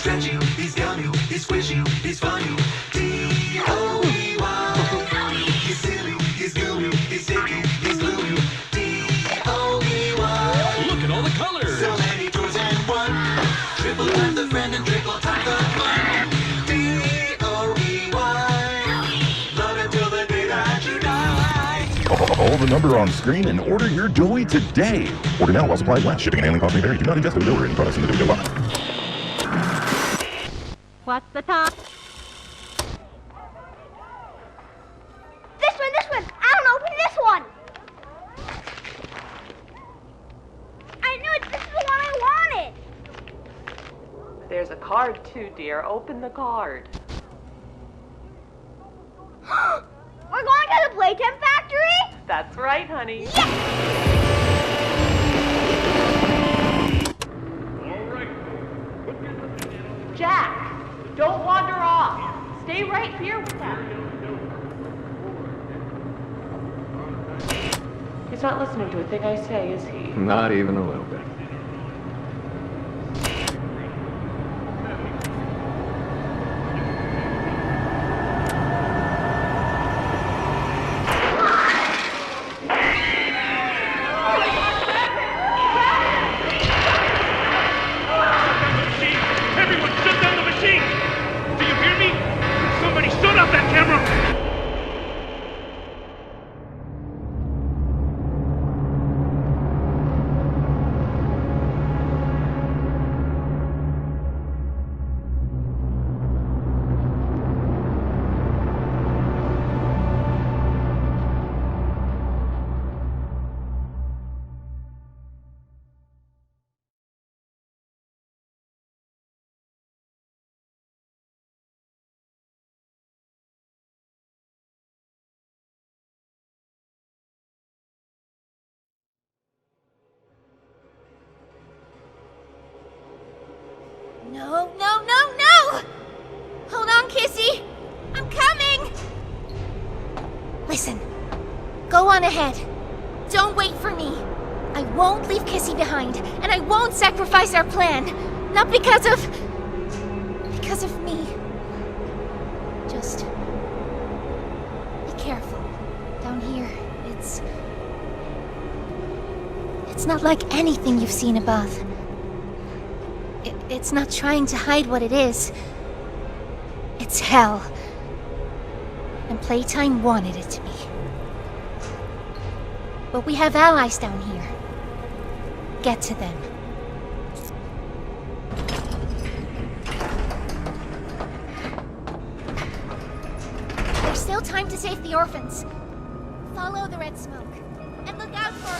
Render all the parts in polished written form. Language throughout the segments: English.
stretch you, he's gum you, he's squish you, he's fun you. D-O-E-Y. He's silly, he's glue you, he's sticky, he's glue you. D-O-E-Y. Look at all the colors. So many toys and one. Triple time the friend and triple time the fun. D-O-E-Y. Love until the day that you die. Call the number on screen and order your Dewey today. Order now while supplies last. Shipping and handling costs may vary. Do not ingest or any products in the Dewey box. What's the time? This one! I don't open this one! I knew it! This is the one I wanted! There's a card too, dear. Open the card. We're going to the Playtime Factory? That's right, honey. Yes! Jack, don't wander off. Stay right here with them. He's not listening to a thing I say, is he? Not even a little bit. Everyone shut down the machine! Do you hear me? Somebody shut off that camera! No! Hold on, Kissy! I'm coming! Listen, go on ahead. Don't wait for me. I won't leave Kissy behind, and I won't sacrifice our plan. Not because of me. Just be careful. Down here, it's not like anything you've seen above. It's not trying to hide what it is. It's hell. And Playtime wanted it to be. But we have allies down here. Get to them. There's still time to save the orphans. Follow the red smoke. And look out for...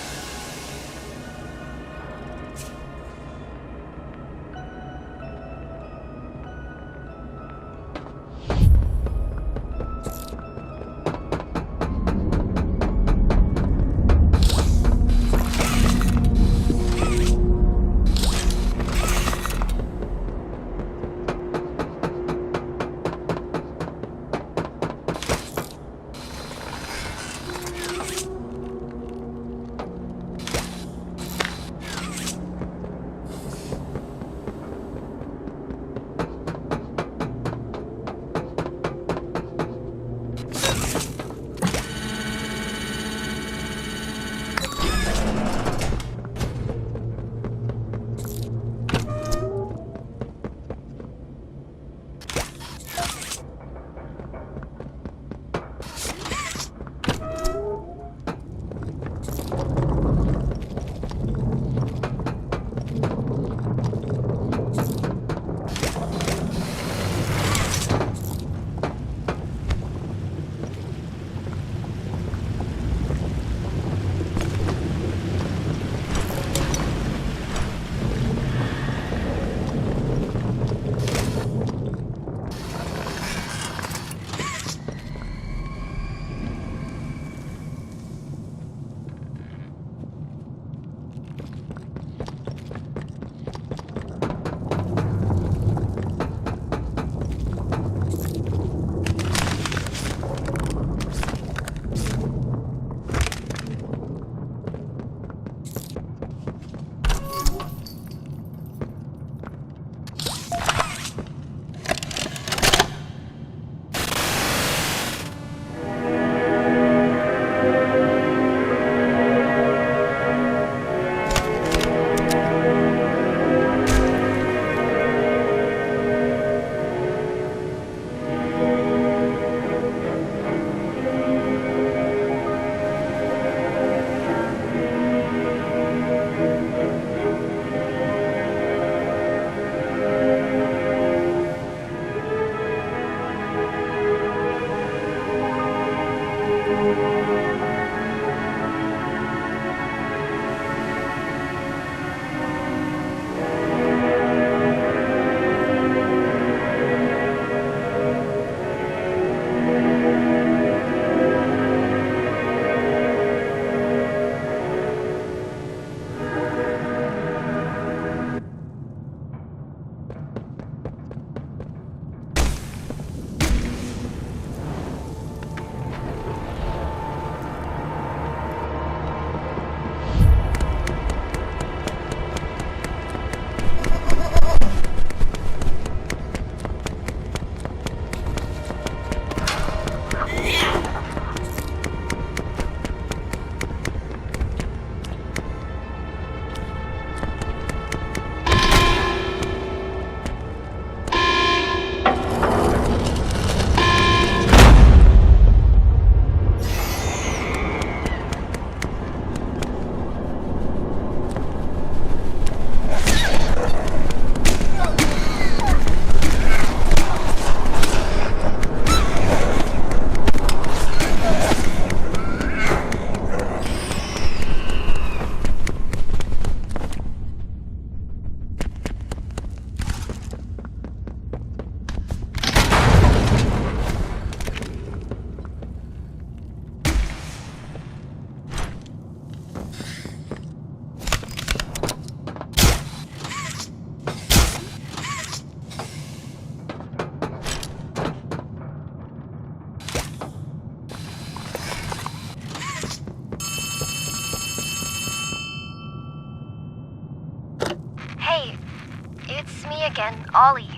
again, Ollie.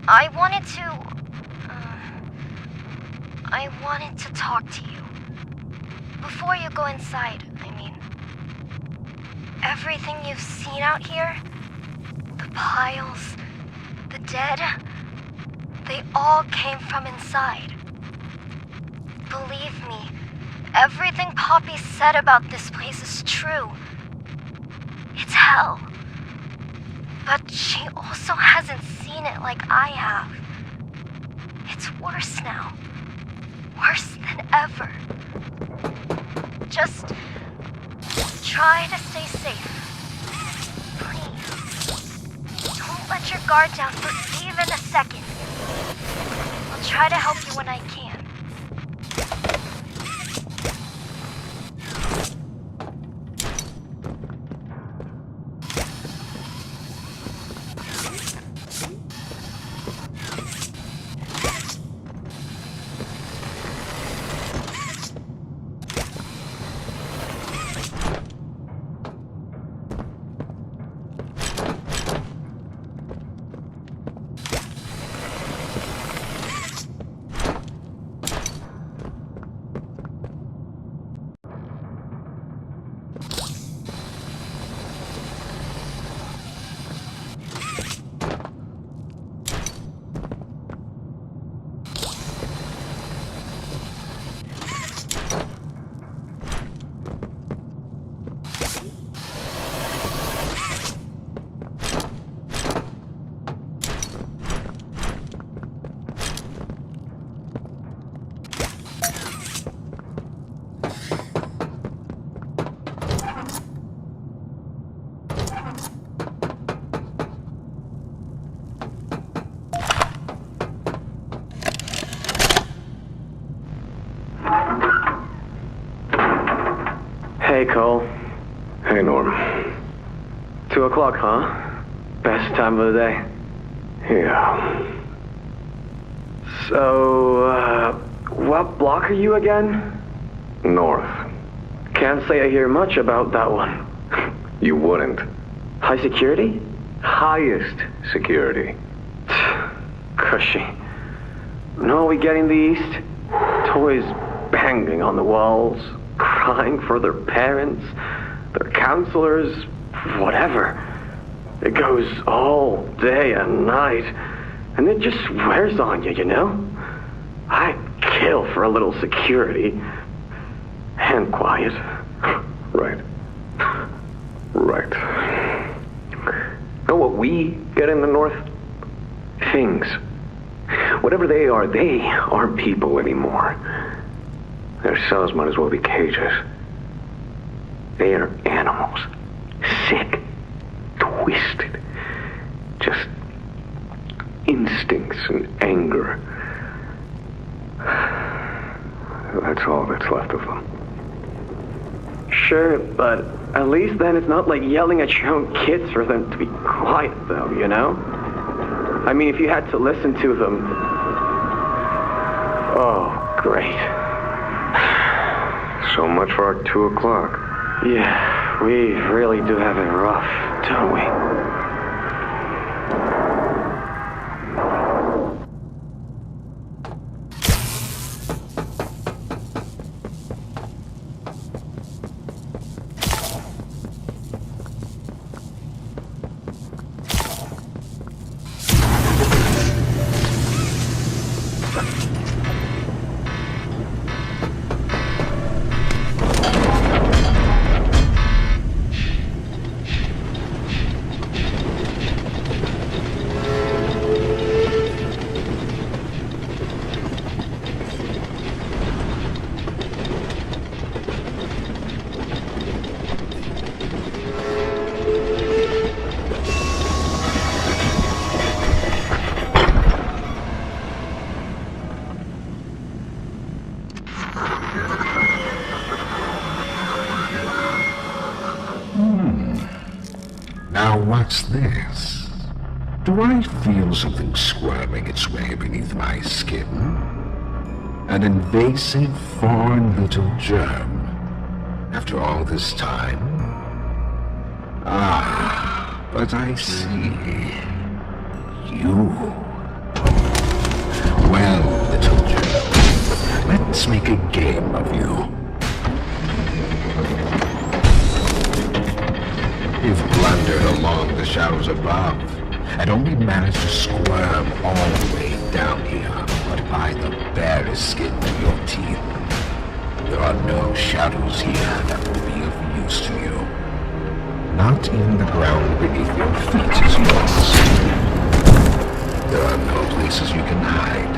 I wanted to talk to you. Before you go inside, I mean. Everything you've seen out here, the piles, the dead, they all came from inside. Believe me, everything Poppy said about this place is true. It's hell. But she also hasn't seen it like I have. It's worse now. Worse than ever. Just try to stay safe. Please. Don't let your guard down for even a second. I'll try to help you when I can. Hey, Cole. Hey, Norm. 2 o'clock, huh? Best time of the day. Yeah. So, what block are you again? North. Can't say I hear much about that one. You wouldn't. High security? Highest security. Cushy. No, we get in the east. Toys banging on the walls, crying for their parents, their counselors, whatever. It goes all day and night, and it just wears on you, you know? I'd kill for a little security. And quiet. Right. Right. Know what we get in the north? Things. Whatever they aren't people anymore. Their cells might as well be cages. They are animals. Sick. Twisted. Just instincts and anger. That's all that's left of them. Sure, but at least then it's not like yelling at your own kids for them to be quiet, though, you know? I mean, if you had to listen to them... Oh, great. So much for our 2 o'clock. Yeah, we really do have it rough, don't we? Now what's this? Do I feel something squirming its way beneath my skin? An invasive foreign little germ. After all this time? Ah, but I see. you. Well, little Joe, let's make a game of you. You've blundered along the shadows above, and only managed to squirm all the way down here, but by the barest skin of your teeth. There are no shadows here that will be of use to you. Not even the ground beneath your feet is yours. There are no places you can hide.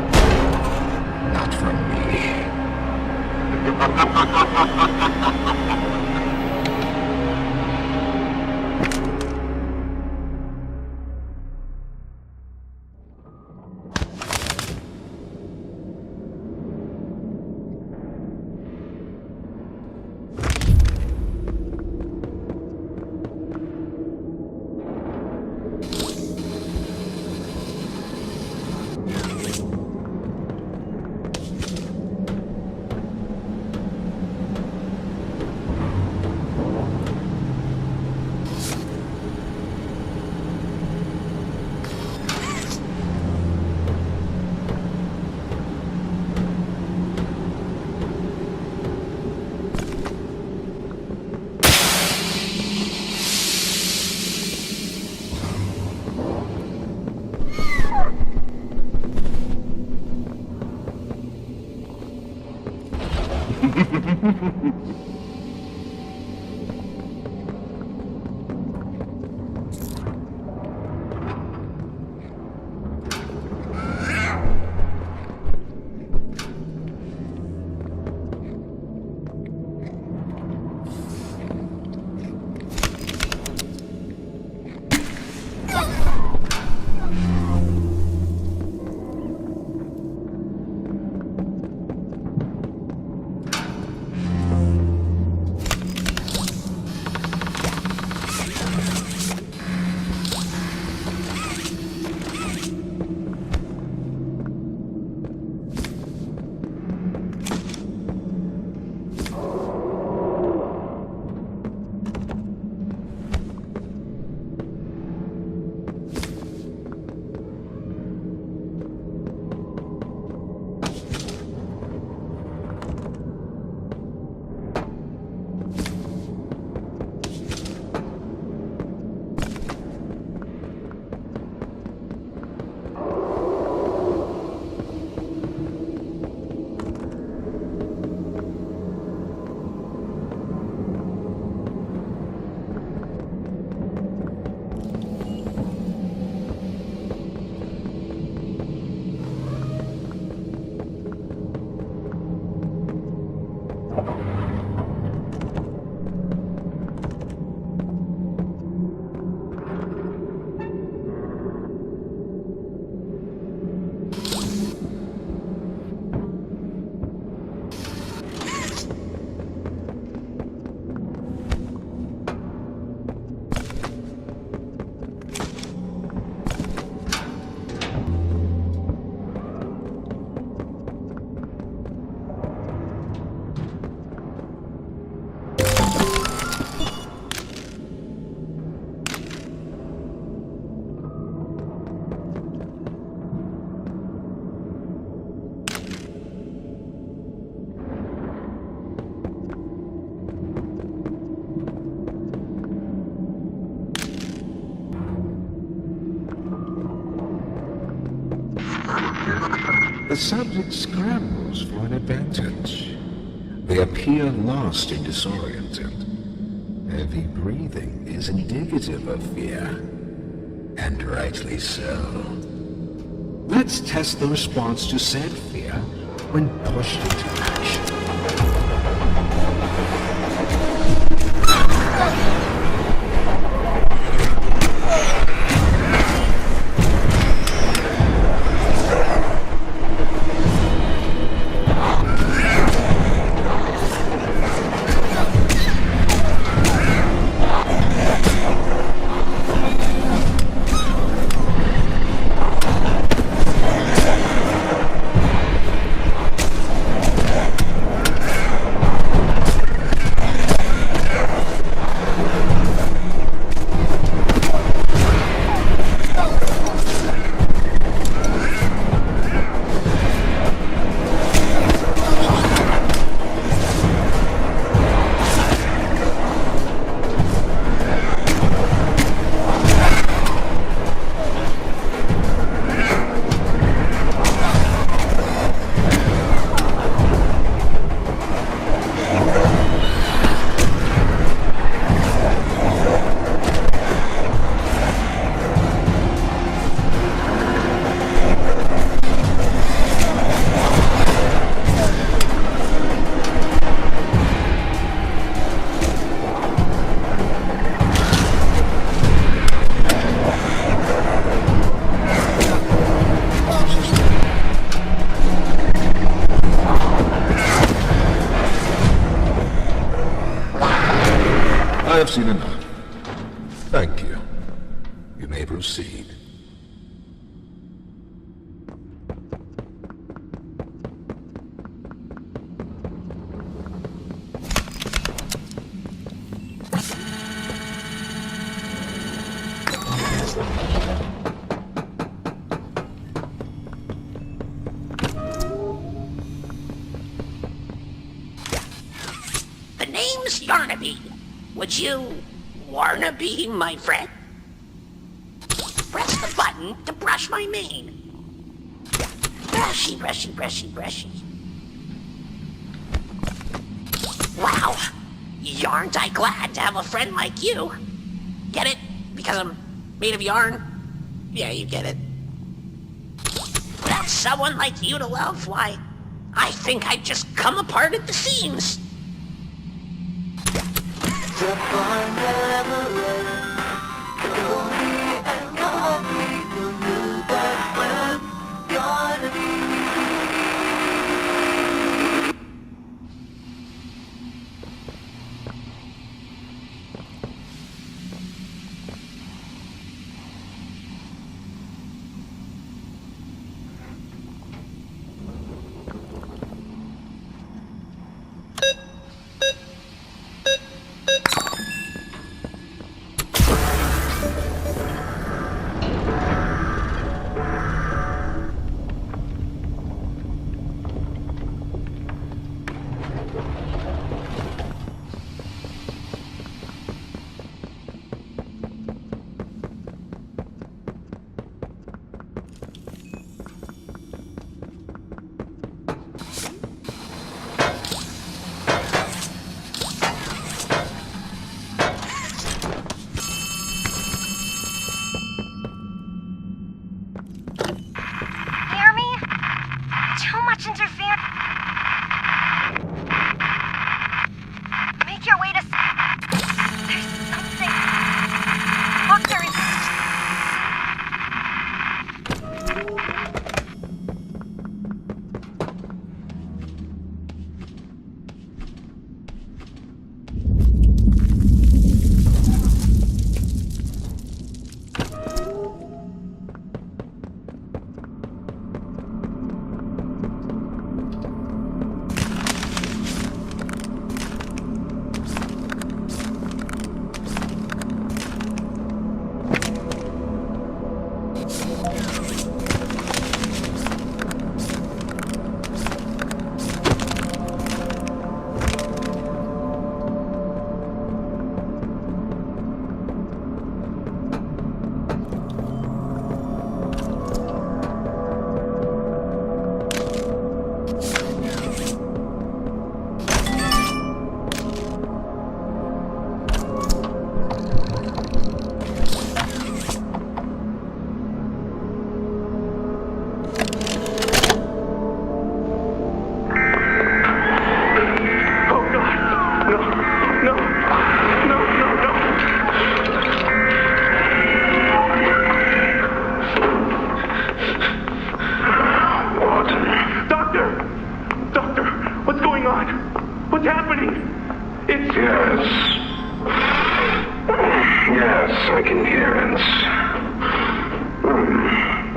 Not from me. The subject scrambles for an advantage. They appear lost and disoriented. Heavy breathing is indicative of fear, and rightly so. Let's test the response to said fear when pushed into action. I've seen enough. Thank you. You may proceed. The name's Yarnaby. Would you wanna be my friend? Press the button to brush my mane. Brushy, brushy, brushy, brushy. Wow, yarn't I glad to have a friend like you. Get it? Because I'm made of yarn? Yeah, you get it. Without someone like you to love, why, I think I'd just come apart at the seams.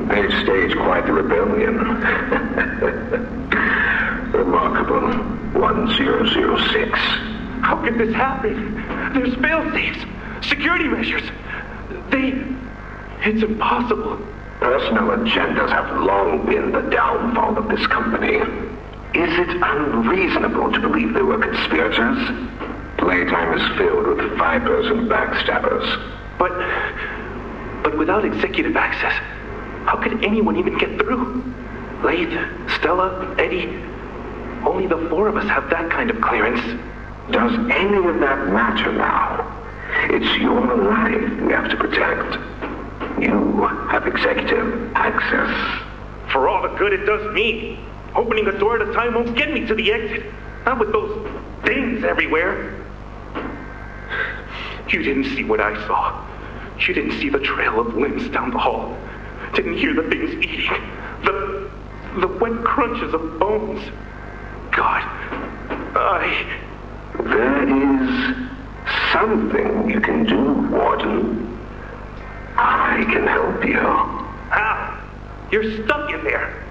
They've staged quite the rebellion. Remarkable. 1006. How could this happen? There's fail-safes, security measures. It's impossible. Personal agendas have long been the downfall of this company. Is it unreasonable to believe they were conspirators? Playtime is filled with vipers and backstabbers. But without executive access, how could anyone even get through? Lathe, Stella, Eddie, only the four of us have that kind of clearance. Does any of that matter now? It's your life we have to protect. You have executive access. For all the good it does me, opening a door at a time won't get me to the exit. Not with those things everywhere. You didn't see what I saw. You didn't see the trail of limbs down the hall. Didn't hear the things eating. The wet crunches of bones. God, There is something you can do, Warden. I can help you. How? You're stuck in there.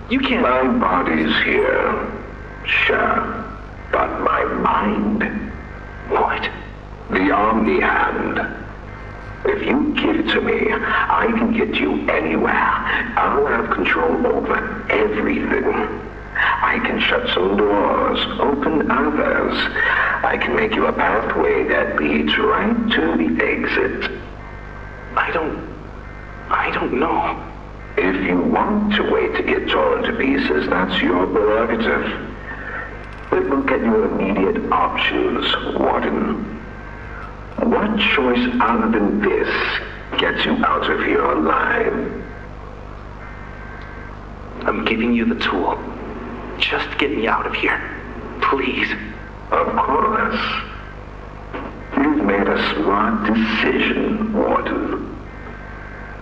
You can't... My body's here, sure, but my mind... What? The Omni Hand. If you give it to me, I can get you anywhere. I'll have control over everything. I can shut some doors, open others. I can make you a pathway that leads right to the exit. I don't know. If you want to wait to get torn to pieces, that's your prerogative. But look at your immediate options, Warden. What choice other than this gets you out of here alive? I'm giving you the tool. Just get me out of here. Please. Of course. You've made a smart decision, Warden.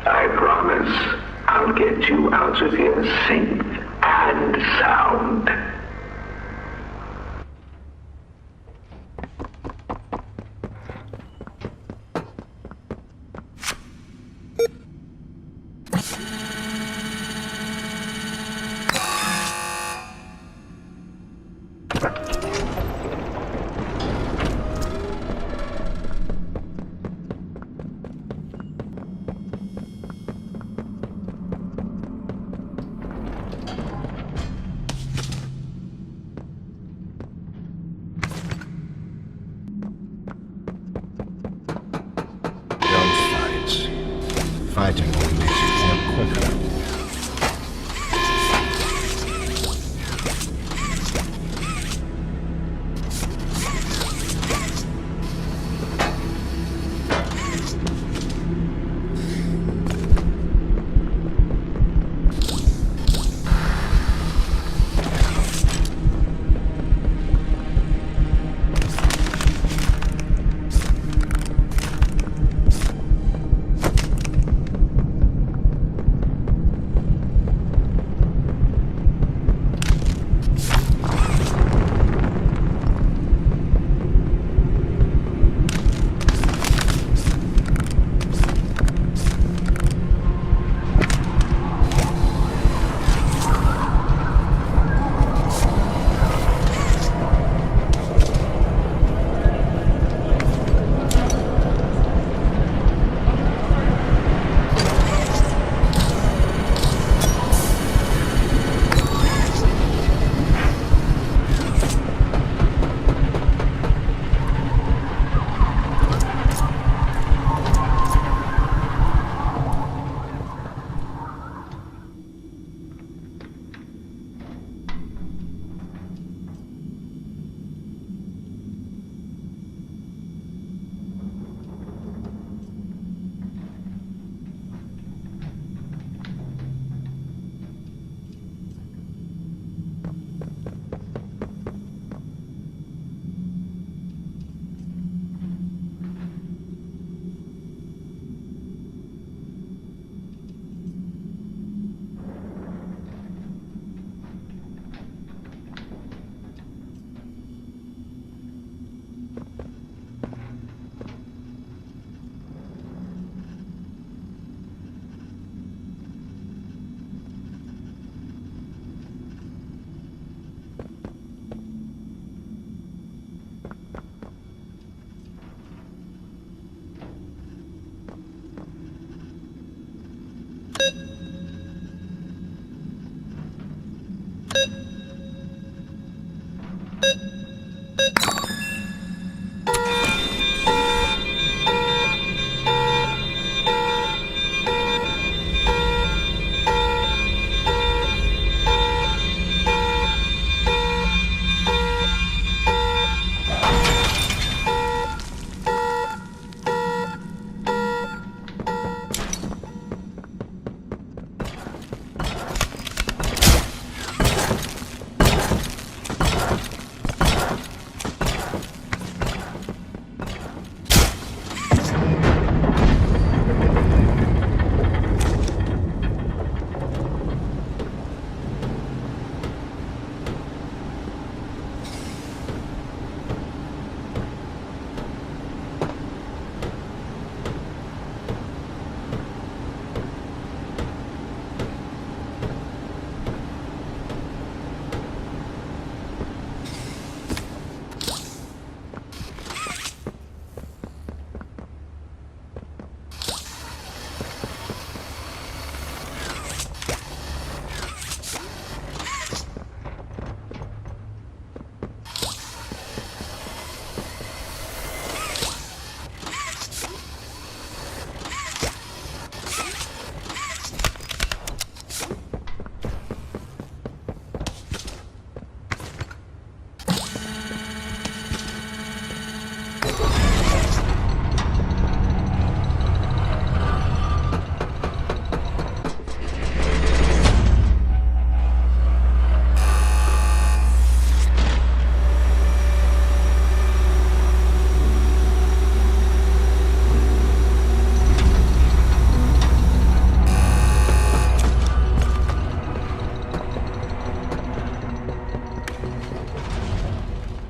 I promise I'll get you out of here safe and sound. Fighting only makes you more quicker.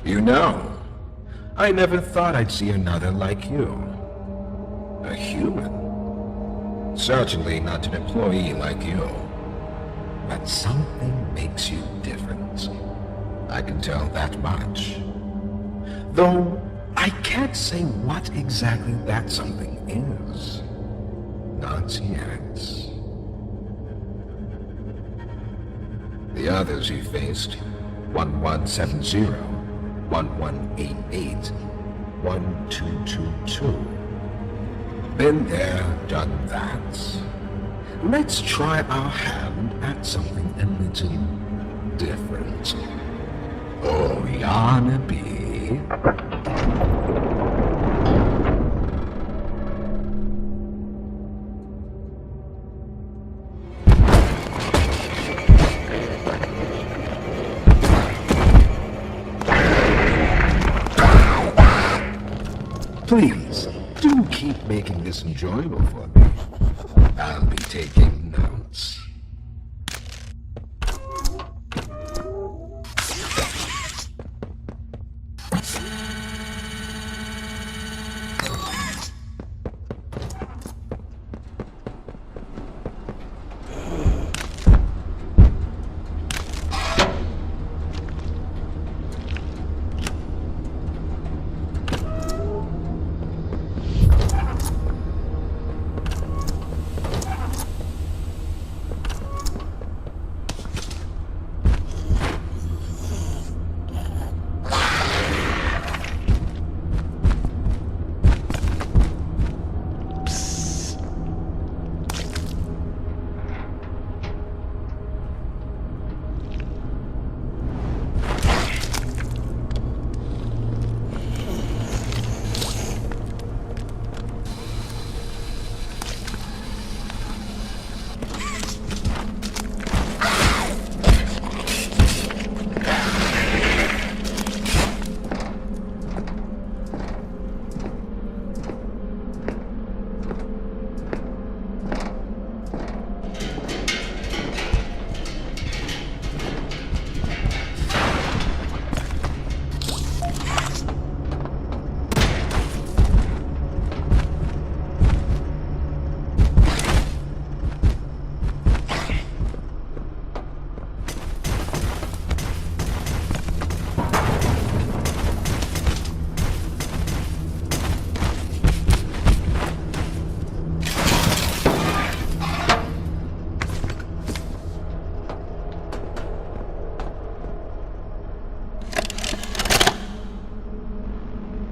You know, I never thought I'd see another like you. A human. Certainly not an employee like you. But something makes you different. I can tell that much. Though, I can't say what exactly that something is. Not yet. The others you faced, 1170, 1188, 1222. Been there, done that. Let's try our hand at something a little different. Oh, Yarnaby. Please, do keep making this enjoyable for me. I'll be taking notes.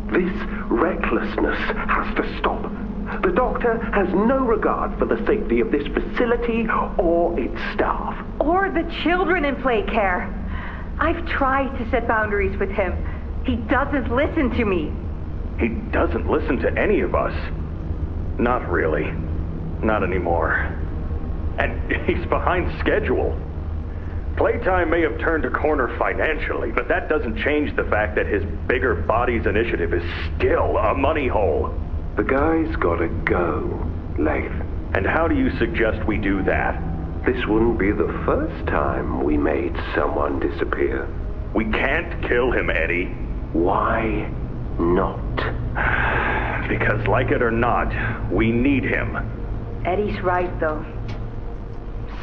This recklessness has to stop. The Doctor has no regard for the safety of this facility or its staff. Or the children in play care. I've tried to set boundaries with him. He doesn't listen to me. He doesn't listen to any of us. Not really. Not anymore. And he's behind schedule. Playtime may have turned a corner financially, but that doesn't change the fact that his bigger bodies initiative is still a money hole. The guy's gotta go, Lath. And how do you suggest we do that? This wouldn't be the first time we made someone disappear. We can't kill him, Eddie. Why not? Because like it or not, we need him. Eddie's right, though.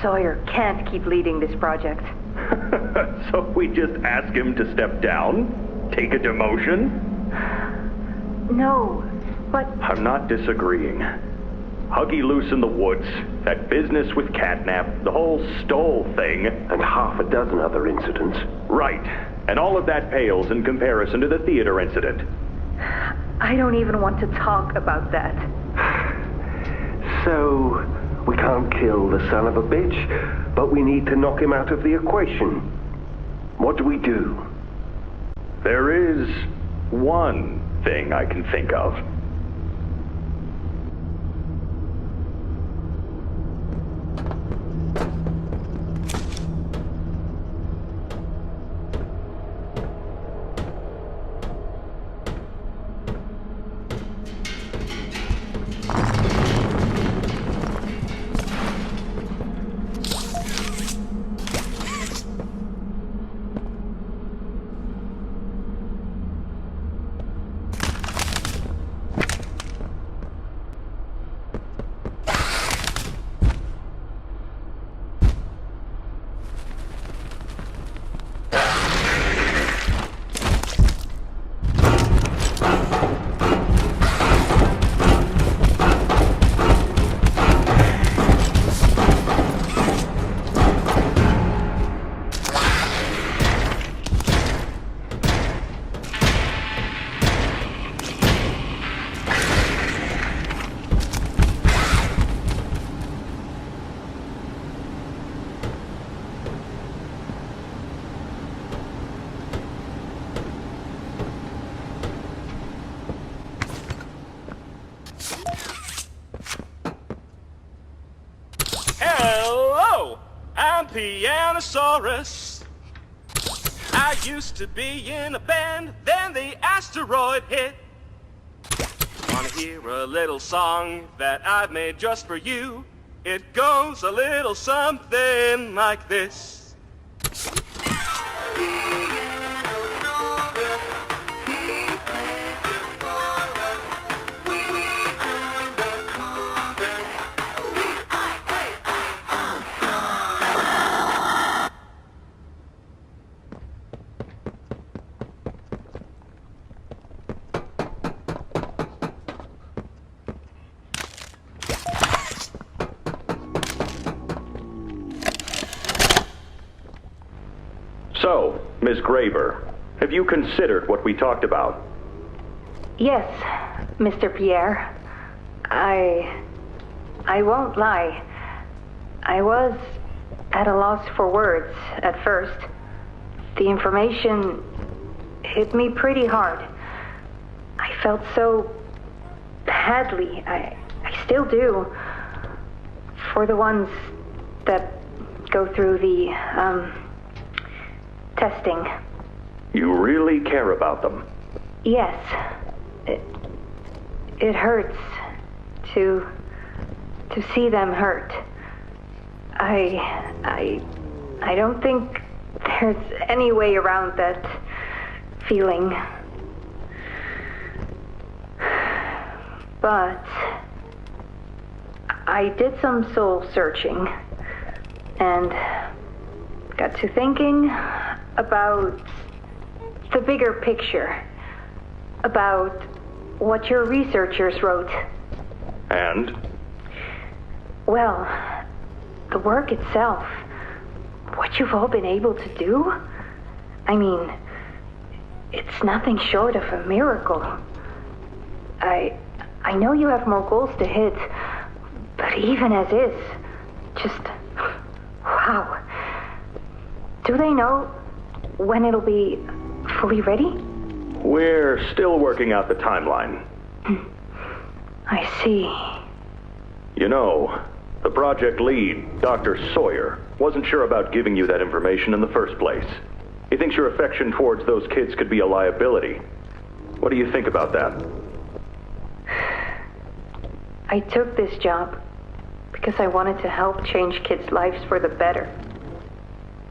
Sawyer can't keep leading this project. So we just ask him to step down? Take a demotion? No, but... I'm not disagreeing. Huggy loose in the woods, that business with Catnap, the whole Stoll thing... And half a dozen other incidents. Right. And all of that pales in comparison to the theater incident. I don't even want to talk about that. So... we can't kill the son of a bitch, but we need to knock him out of the equation. What do we do? There is one thing I can think of. I'm Pianosaurus. I used to be in a band, then the asteroid hit. Wanna hear a little song that I've made just for you? It goes a little something like this. So, Ms. Graver, have you considered what we talked about? Yes, Mr. Pierre. I won't lie. I was at a loss for words at first. The information hit me pretty hard. I felt so badly. I still do. For the ones that go through the, testing. You really care about them? Yes. It hurts to see them hurt. I don't think there's any way around that feeling. But I did some soul searching and got to thinking about the bigger picture, about what your researchers wrote. And? Well, the work itself, what you've all been able to do, I mean, it's nothing short of a miracle. I know you have more goals to hit, but even as is, just, wow. Do they know when it'll be fully ready? We're still working out the timeline. I see. You know, the project lead, Dr. Sawyer, wasn't sure about giving you that information in the first place. He thinks your affection towards those kids could be a liability. What do you think about that? I took this job because I wanted to help change kids' lives for the better.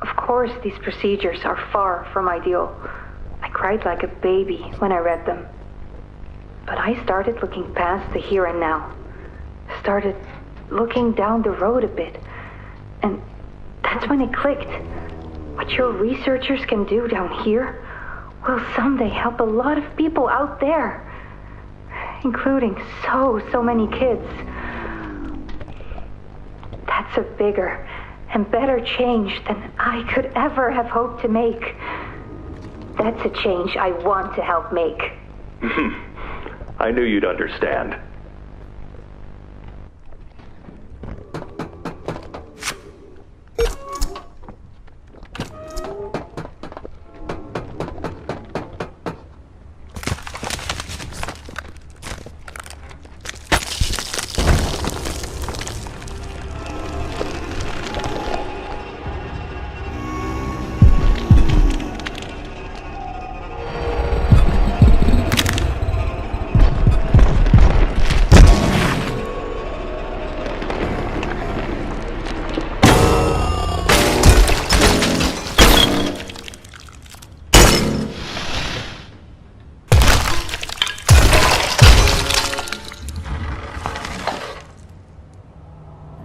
Of course, these procedures are far from ideal. I cried like a baby when I read them. But I started looking past the here and now. Started looking down the road a bit. And that's when it clicked. What your researchers can do down here will someday help a lot of people out there. Including so many kids. That's a bigger and better change than I could ever have hoped to make. That's a change I want to help make. I knew you'd understand.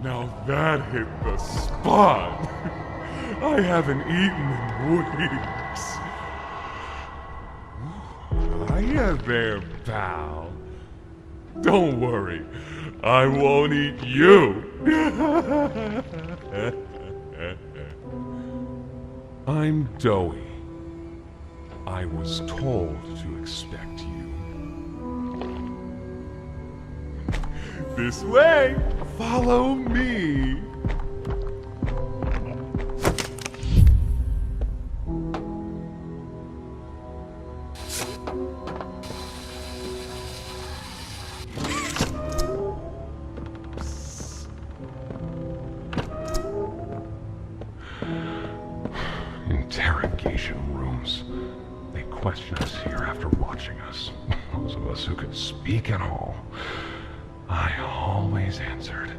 Now that hit the spot. I haven't eaten in weeks. Hiya there, pal. Don't worry, I won't eat you. I'm Doughy. I was told to expect you. This way! Follow me! interrogation rooms. They question us here after watching us. Those of us who could speak at all. I always answered.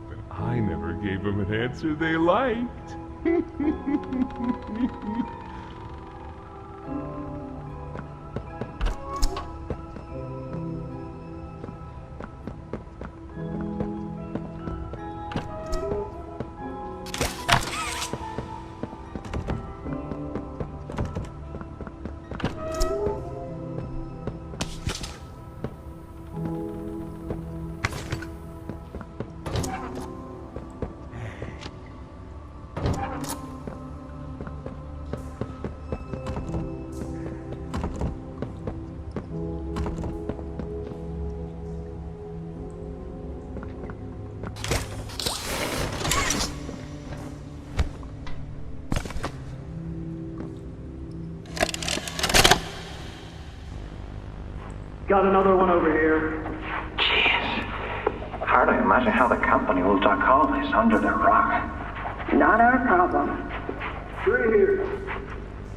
But I never gave them an answer they liked. Got another one over here. Jeez. Hard to imagine how the company will duck all this under the rug. Not our problem. 3 here.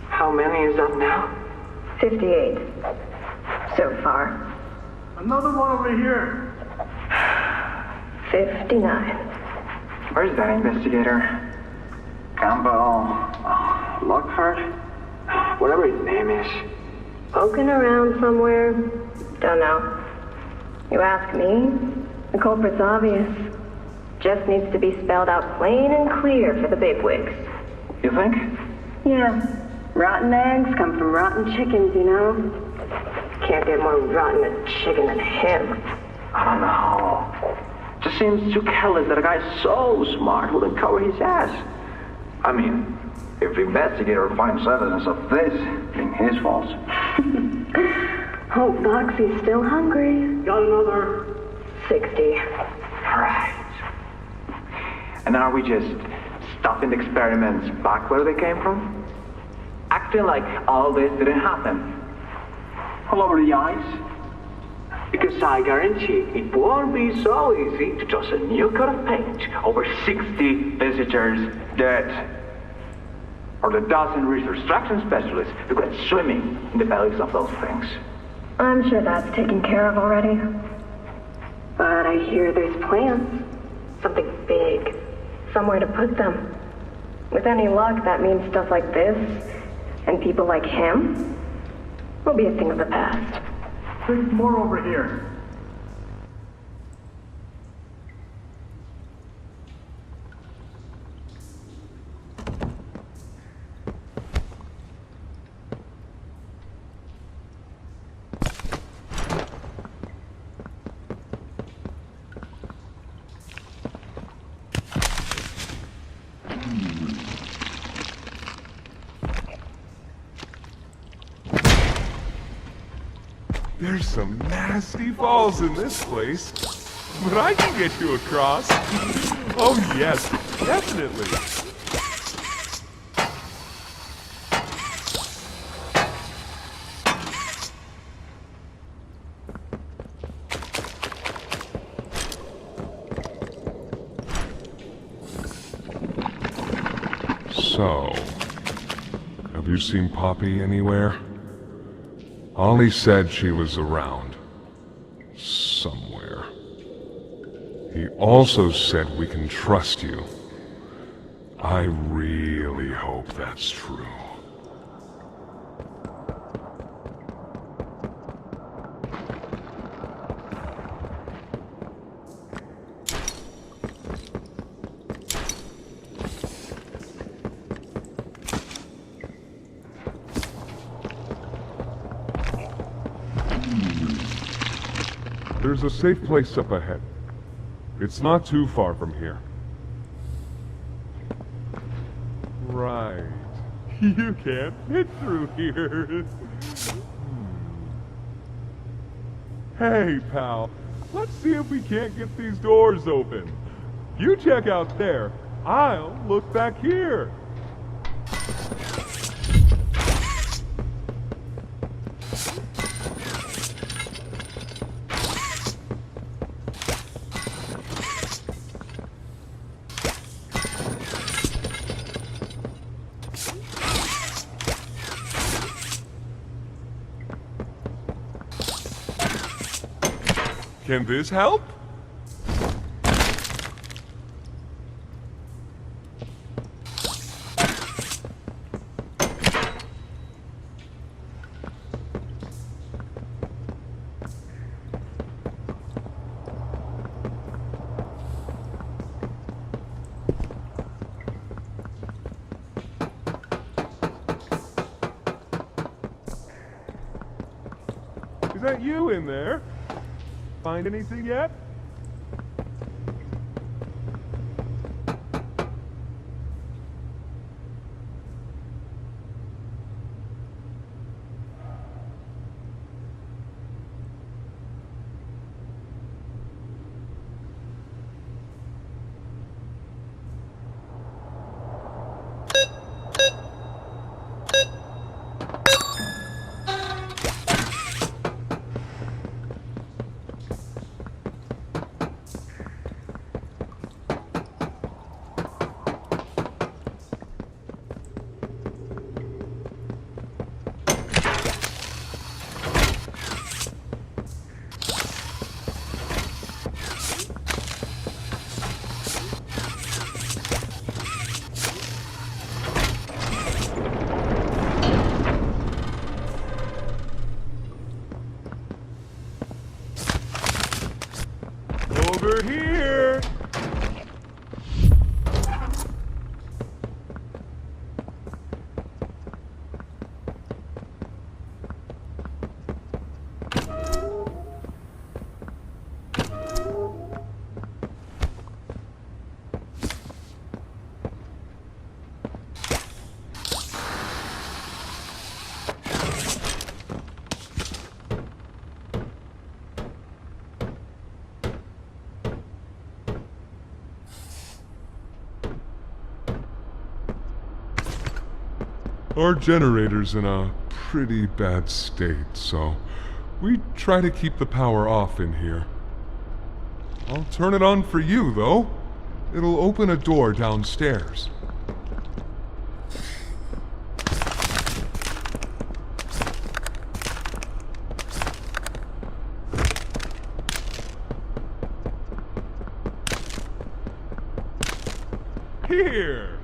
How many is that now? 58. So far. Another one over here. 59. Where's that investigator? Campbell... Lockhart? Whatever his name is. Poking around somewhere? Don't know. You ask me? The culprit's obvious. Just needs to be spelled out plain and clear for the bigwigs. You think? Yeah. Rotten eggs come from rotten chickens, you know? Can't get more rotten a chicken than him. I don't know. Just seems too careless that a guy so smart wouldn't cover his ass. I mean, if the investigator finds evidence of this, then his fault. Hope Foxy's still hungry. Got another. 60. Right. And are we just stuffing the experiments back where they came from? Acting like all this didn't happen. All over the ice. Because I guarantee it won't be so easy to toss a new coat of paint over 60 visitors dead. Or the dozen reconstruction specialists who got swimming in the bellies of those things. I'm sure that's taken care of already. But I hear there's plans. Something big. Somewhere to put them. With any luck, that means stuff like this, and people like him, will be a thing of the past. There's more over here. There's some nasty falls in this place, but I can get you across. Oh yes, definitely. So, have you seen Poppy anywhere? Ollie said she was around. Somewhere. He also said we can trust you. I really hope that's true. There's a safe place up ahead. It's not too far from here. Right. You can't fit through here. Hey, pal. Let's see if we can't get these doors open. You check out there. I'll look back here. Can this help? Is that you in there? Find anything yet? Over here! Our generator's in a pretty bad state, so we try to keep the power off in here. I'll turn it on for you, though. It'll open a door downstairs. Here!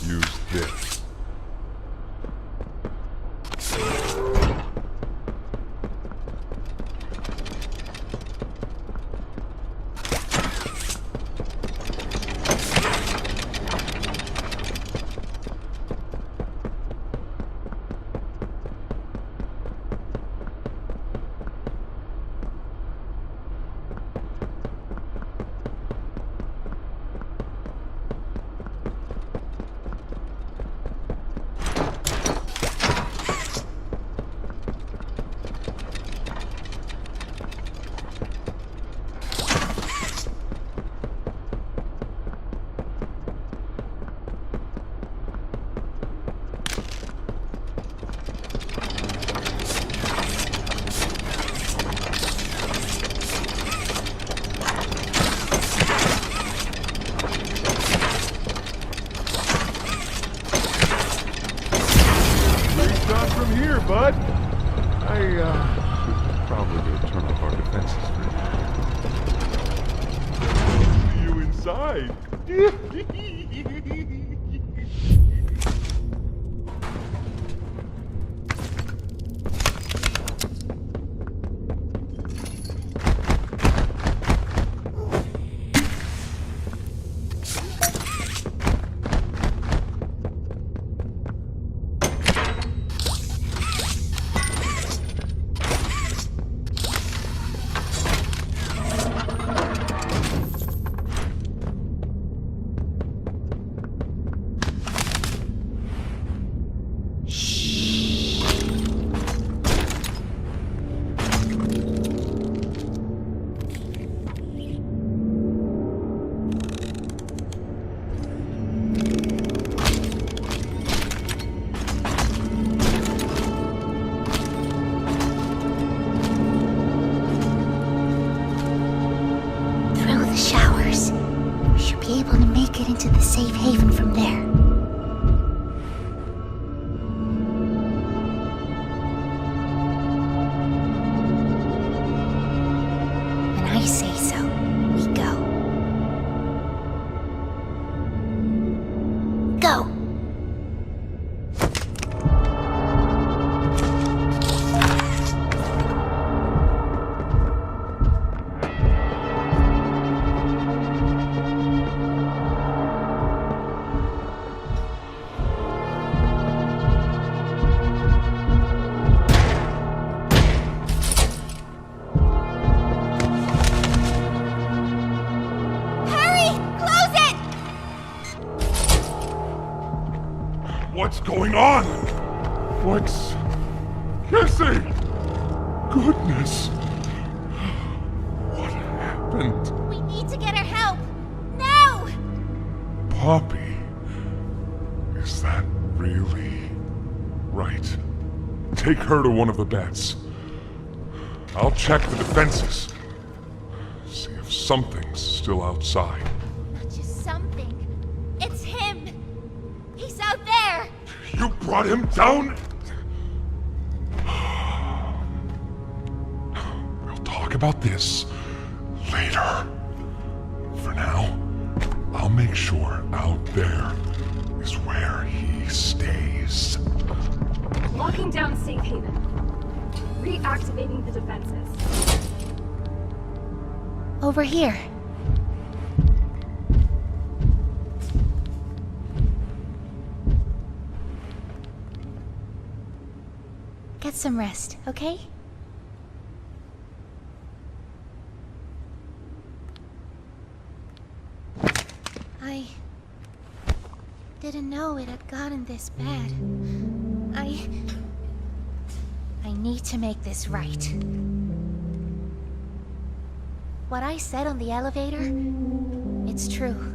Use this. Bud. I should probably go turn off our defenses for you. See you inside. Go! What's going on? What's... Kissy! Goodness! What happened? We need to get her help! Now! Poppy? Is that really... right? Take her to one of the beds. I'll check the defenses. See if something's still outside. Not just something. It's him! He's out there! You brought him down? We'll talk about this later. For now, I'll make sure out there is where he stays. Locking down safe haven. Reactivating the defenses. Over here. Get some rest, okay? I didn't know it had gotten this bad. I need to make this right. What I said on the elevator, it's true.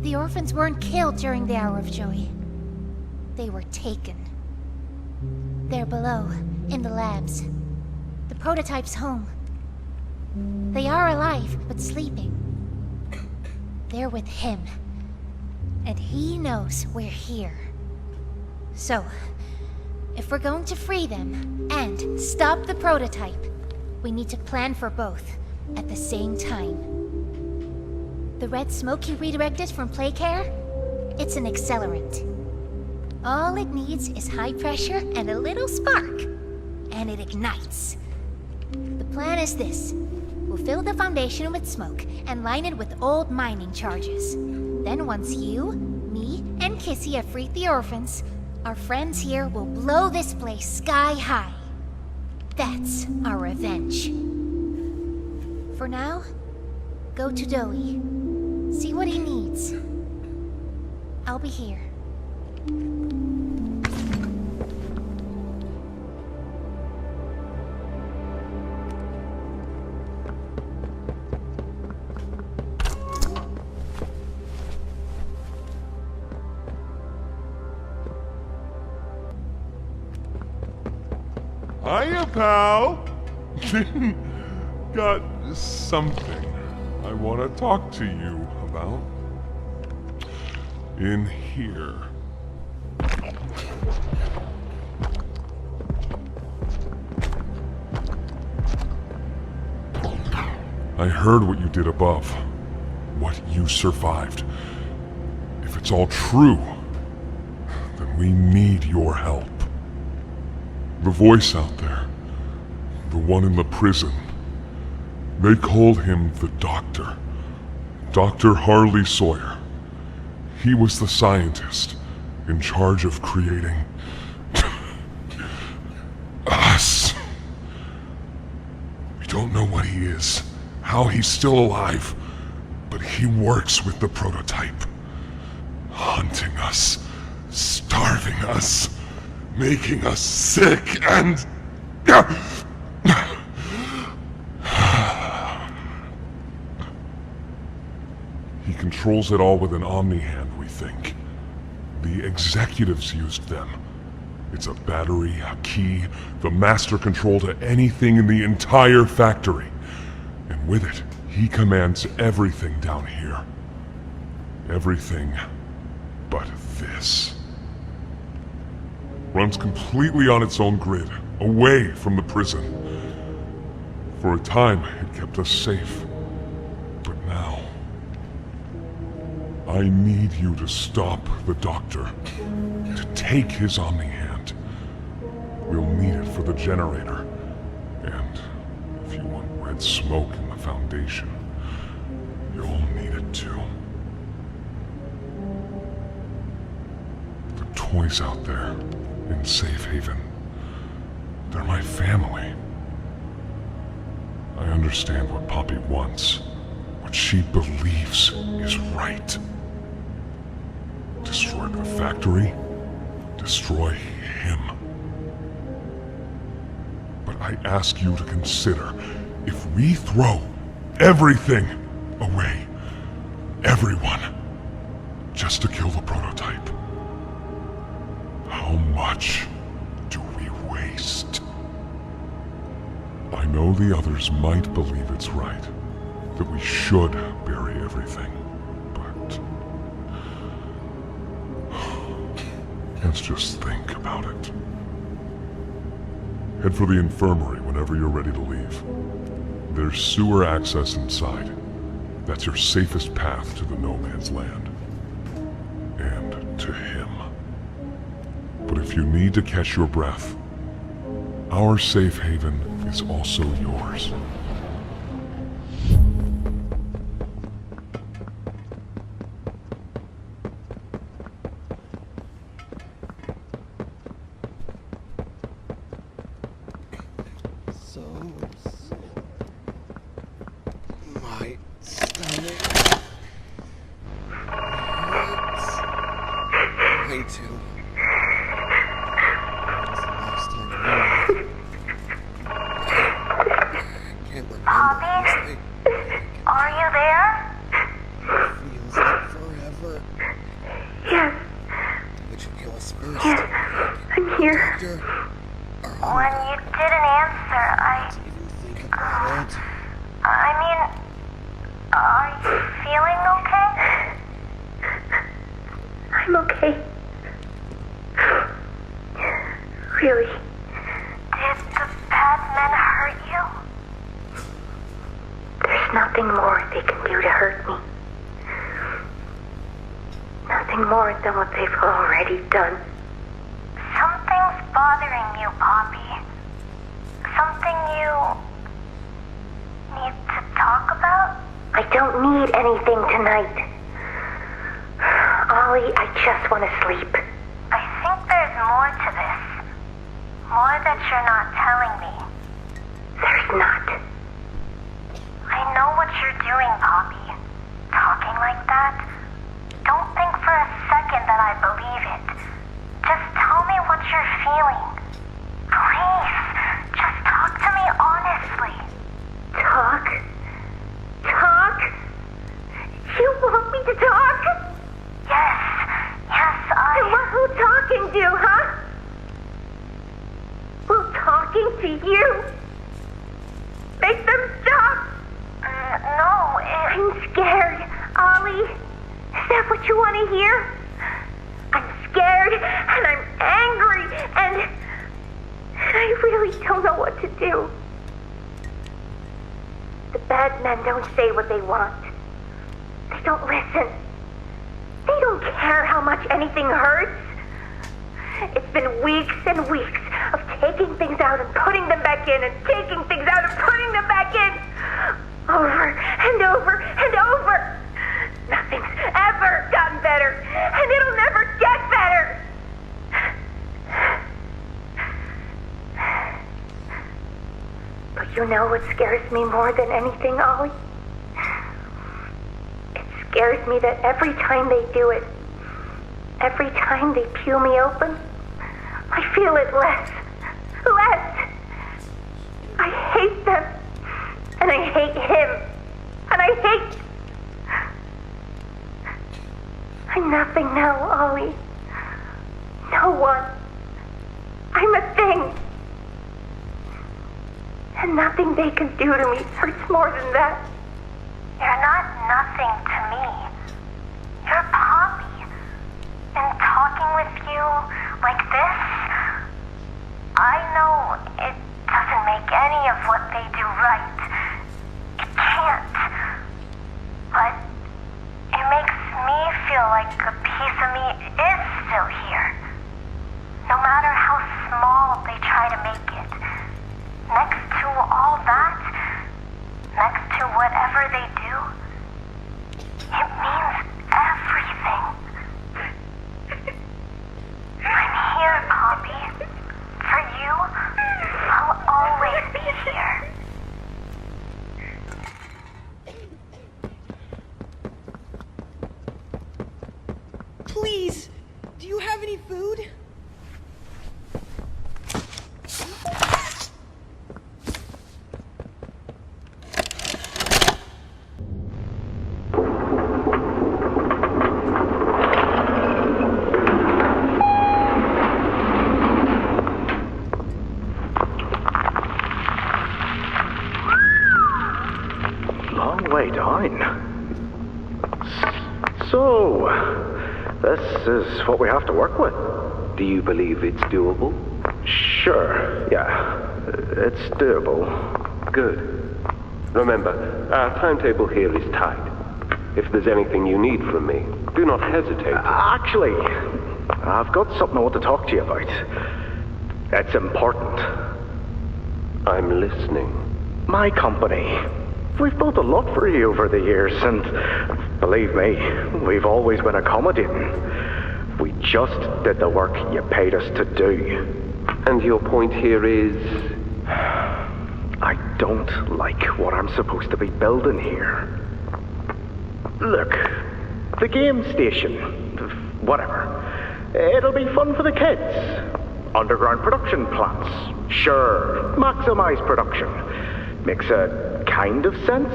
The orphans weren't killed during the Hour of Joy. They were taken. They're below, in the labs. The prototype's home. They are alive, but sleeping. They're with him. And he knows we're here. So, if we're going to free them, and stop the prototype, we need to plan for both, at the same time. The red smoke he redirected from Playcare? It's an accelerant. All it needs is high pressure and a little spark, and it ignites. The plan is this. We'll fill the foundation with smoke and line it with old mining charges. Then once you, me, and Kissy have freed the orphans, our friends here will blow this place sky high. That's our revenge. For now, go to Dowie. See what he needs. I'll be here. Hiya, pal! Got something I want to talk to you about. In here. I heard what you did above. What you survived. If it's all true, then we need your help. The voice out there, the one in the prison, they called him the Doctor. Dr. Harley Sawyer. He was the scientist in charge of creating us. We don't know what he is, how he's still alive, but he works with the prototype. Hunting us, starving us, making us sick and... He controls it all with an Omni-Hand, we think. The executives used them. It's a battery, a key, the master control to anything in the entire factory. And with it, he commands everything down here. Everything but this. Runs completely on its own grid, away from the prison. For a time, it kept us safe. But now... I need you to stop the Doctor. To take his Omni-Hand. We'll need it for the generator. And if you want red smoke in the Foundation, you'll need it too. The toys out there in Safe Haven, they're my family. I understand what Poppy wants, what she believes is right. Destroy the factory, destroy him. But I ask you to consider, if we throw everything away, everyone, just to kill the prototype, how much do we waste? I know the others might believe it's right, that we should bury everything, but let's just think about it. Head for the infirmary whenever you're ready to leave. There's sewer access inside. That's your safest path to the No Man's Land. And to him. But if you need to catch your breath, our safe haven is also yours. My stomach hurts way too. It's the last time I can't remember. Poppy? Are you there? It feels like forever. Yes. Would you kill us first? Yes, I'm here. Doctor, When you didn't answer, think about it. I mean, are you feeling okay? I'm okay. Really. Did the bad men hurt you? There's nothing more they can do to hurt me. Nothing more than what they've already done. Something's bothering you, Poppy. Something you need to talk about? I don't need anything tonight. Ollie, I just want to sleep. I think there's more to this. More that you're not telling me. There's not. I know what you're doing, Poppy. Talking like that. Don't think for a second that I believe it. Just tell me what you're feeling. Please, just talk to me honestly. Talk? Talk? You want me to talk? Yes, And what will talking do, huh? Will talking to you make them stop? No, I'm scared, Ollie. Is that what you want to hear? I'm scared, and I'm angry, and I really don't know what to do. The bad men don't say what they want. They don't listen. They don't care how much anything hurts. It's been weeks and weeks of taking things out and putting them back in, and taking things out and putting them back in. Over and over and over. Nothing's ever gotten better, and it'll never get better. But you know what scares me more than anything, Ollie? It scares me that every time they do it, every time they peel me open, I feel it less. Less. I hate them. And I hate him. And I hate... I'm nothing now, Ollie. No one. I'm a thing. And nothing they can do to me hurts more than that. You're not nothing to me. You're Poppy. And talking with you like this, I know it doesn't make any of what they do right. It can't. But it makes me still here. No matter how small they try to make it. Next to all that, next to whatever they do, it means everything. I'm here, Poppy. For you, I'll always be here. Please, do you have any food? Long way down. So, this is what we have to work with. Do you believe it's doable? Sure, yeah. It's doable. Good. Remember, our timetable here is tight. If there's anything you need from me, do not hesitate. Actually, I've got something I want to talk to you about. It's important. I'm listening. My company. We've built a lot for you over the years, and believe me, we've always been accommodating. We just did the work you paid us to do. And your point here is? I don't like what I'm supposed to be building here. Look, the game station, whatever. It'll be fun for the kids. Underground production plants. Sure, maximize production. Makes a kind of sense.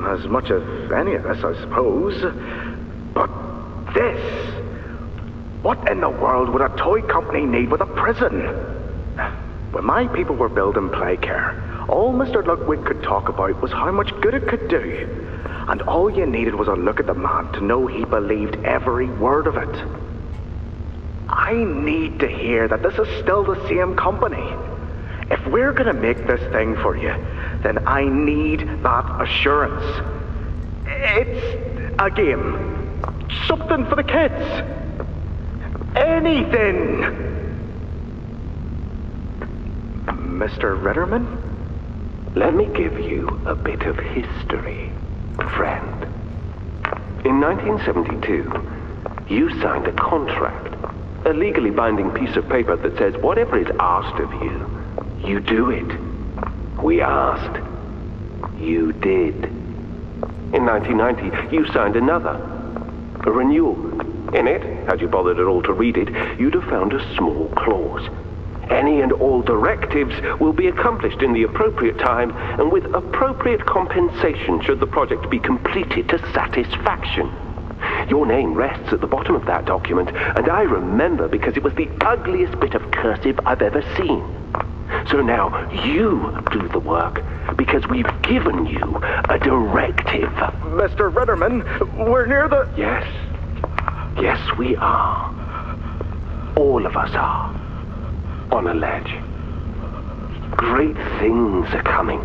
As much as any of this, I suppose. But this... What in the world would a toy company need with a prison? When my people were building Playcare, all Mr. Ludwig could talk about was how much good it could do. And all you needed was a look at the man to know he believed every word of it. I need to hear that this is still the same company. If we're gonna make this thing for you, then I need that assurance. It's a game. Something for the kids. Anything. Mr. Ritterman? Let me give you a bit of history, friend. In 1972, you signed a contract, a legally binding piece of paper that says whatever is asked of you, you do it. We asked. You did. In 1990, you signed another, a renewal. In it, had you bothered at all to read it, you'd have found a small clause. Any and all directives will be accomplished in the appropriate time and with appropriate compensation should the project be completed to satisfaction. Your name rests at the bottom of that document, and I remember because it was the ugliest bit of cursive I've ever seen. So now you do the work because we've given you a directive. Mr. Ritterman, we're near the... Yes. Yes, we are. All of us are. On a ledge. Great things are coming.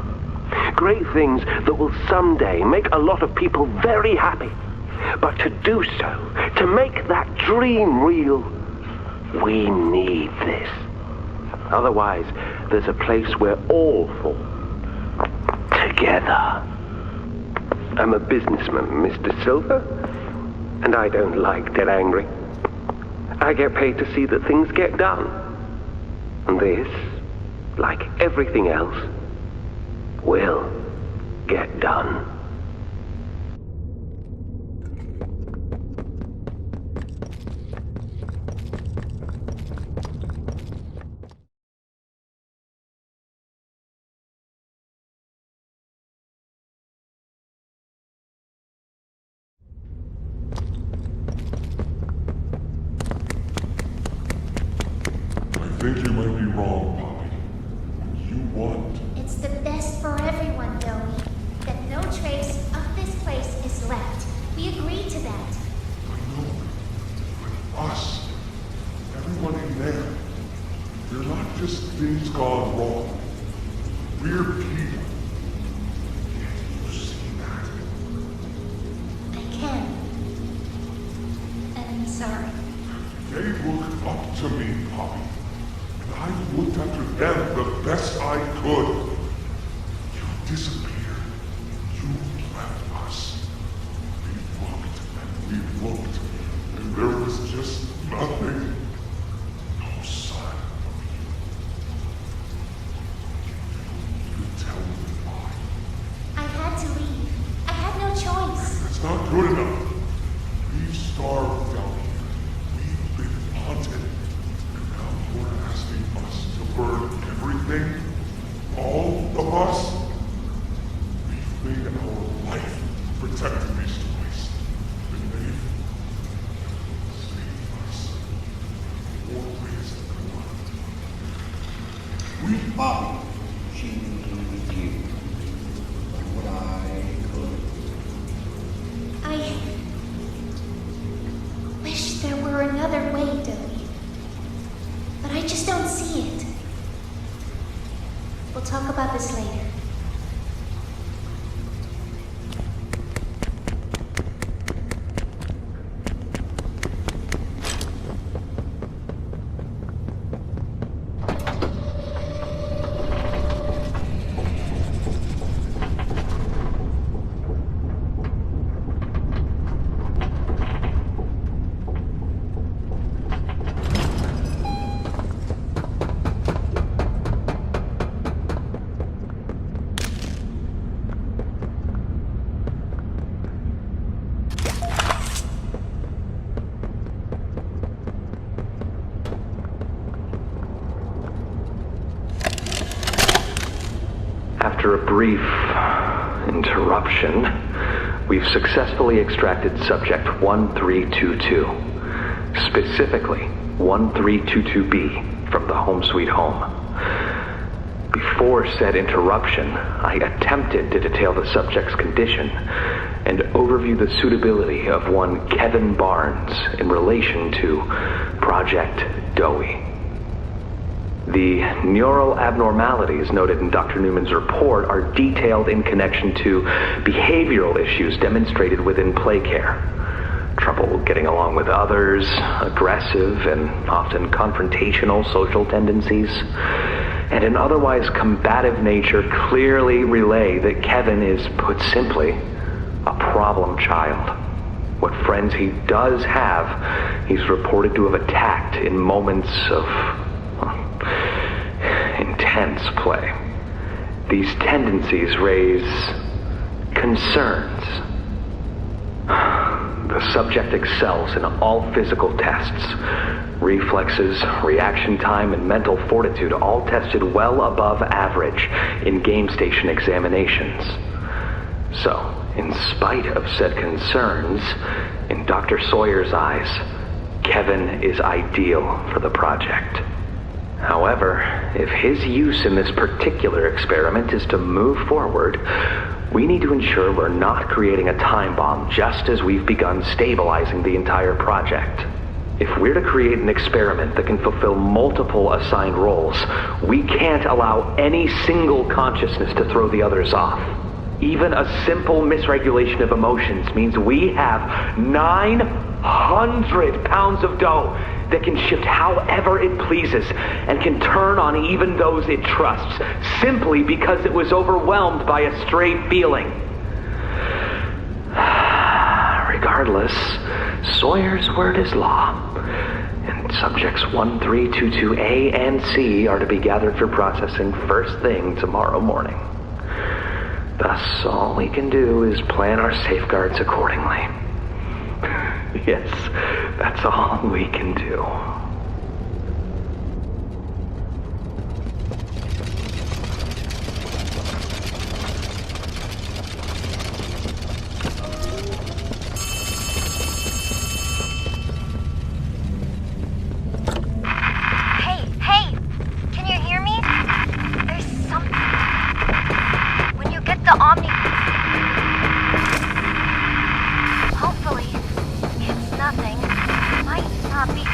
Great things that will someday make a lot of people very happy. But to do so, to make that dream real, we need this. Otherwise, there's a place we're all for. Together. I'm a businessman, Mr. Silver, and I don't like get angry. I get paid to see that things get done. And this, like everything else, will get done. I think you might be wrong, Poppy. You want... It's the best for everyone, Billy. That no trace of this place is left. We agreed to that. I know. But us, everyone in there, they're not just things gone wrong. We're people. Can't you see that? I can. And I'm sorry. I They look up to me, Poppy. And I looked after them the best I could. You disappeared. You left us. We looked and we looked, and there was just nothing. No sign of you. You tell me why. I had to leave. I had no choice. That's not good enough. We've starved down here. We've been haunted. And now you're asking us to burn everything? All of us? We've made our life protecting these toys. And they've saved us. More ways than one. We Bobby. She needed you. But what I could. I wish there were another way, Dewey. But I just don't see it. We'll talk about this later. After a brief interruption, we've successfully extracted subject 1322, specifically 1322B, from the Home Sweet Home. Before said interruption, I attempted to detail the subject's condition and overview the suitability of one Kevin Barnes in relation to Project Dewey. The neural abnormalities noted in Dr. Newman's report are detailed in connection to behavioral issues demonstrated within play care. Trouble getting along with others, aggressive and often confrontational social tendencies, and an otherwise combative nature clearly relay that Kevin is, put simply, a problem child. What friends he does have, he's reported to have attacked in moments of intense play. These tendencies raise concerns. The subject excels in all physical tests. Reflexes, reaction time, and mental fortitude all tested well above average in game station examinations. So, in spite of said concerns, in Dr. Sawyer's eyes, Kevin is ideal for the project. However, if his use in this particular experiment is to move forward, we need to ensure we're not creating a time bomb just as we've begun stabilizing the entire project. If we're to create an experiment that can fulfill multiple assigned roles, we can't allow any single consciousness to throw the others off. Even a simple misregulation of emotions means we have 900 pounds of dough that can shift however it pleases and can turn on even those it trusts, simply because it was overwhelmed by a stray feeling. Regardless, Sawyer's word is law, and subjects 1322A and C are to be gathered for processing first thing tomorrow morning. Thus, all we can do is plan our safeguards accordingly. Yes, that's all we can do. Hey, can you hear me? There's something. When you get the Omni... Hopefully, it's nothing. Might not be...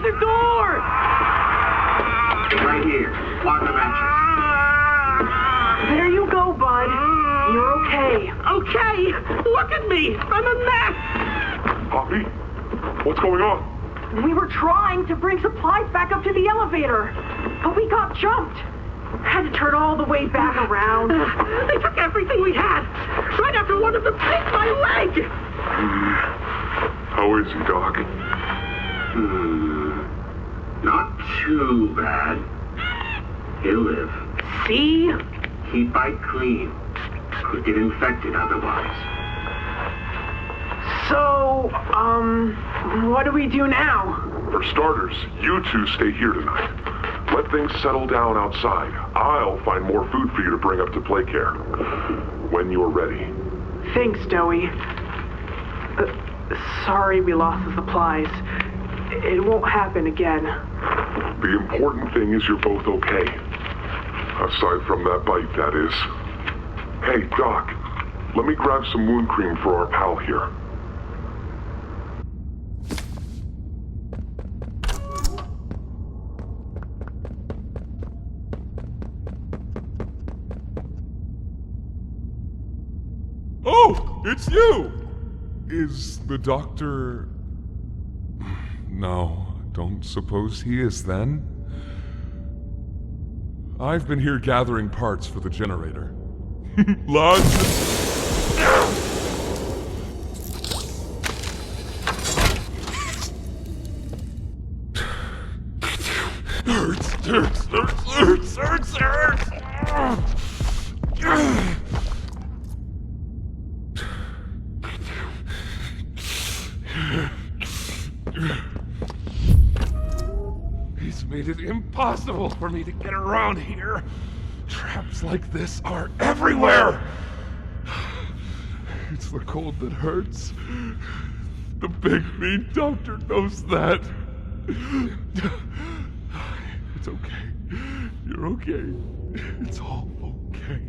the door! Right here. On the benches. There you go, bud. You're okay. Okay! Look at me! I'm a mess! Poppy? What's going on? We were trying to bring supplies back up to the elevator, but we got jumped. Had to turn all the way back around. They took everything we had, right after one of them bit my leg! How is he, Doc? Not too bad. He'll live. See? He'd bite clean. Could get infected otherwise. So, what do we do now? For starters, you two stay here tonight. Let things settle down outside. I'll find more food for you to bring up to play care. When you're ready. Thanks, Joey. Sorry we lost the supplies. It won't happen again. The important thing is you're both okay. Aside from that bite, that is. Hey, Doc, let me grab some wound cream for our pal here. Oh, it's you! Is the doctor... No, don't suppose he is then. I've been here gathering parts for the generator. Lads! Hurts. He's made it impossible for me to get around here. Traps like this are everywhere. It's the cold that hurts. The big mean doctor knows that. It's okay. You're okay. It's all okay.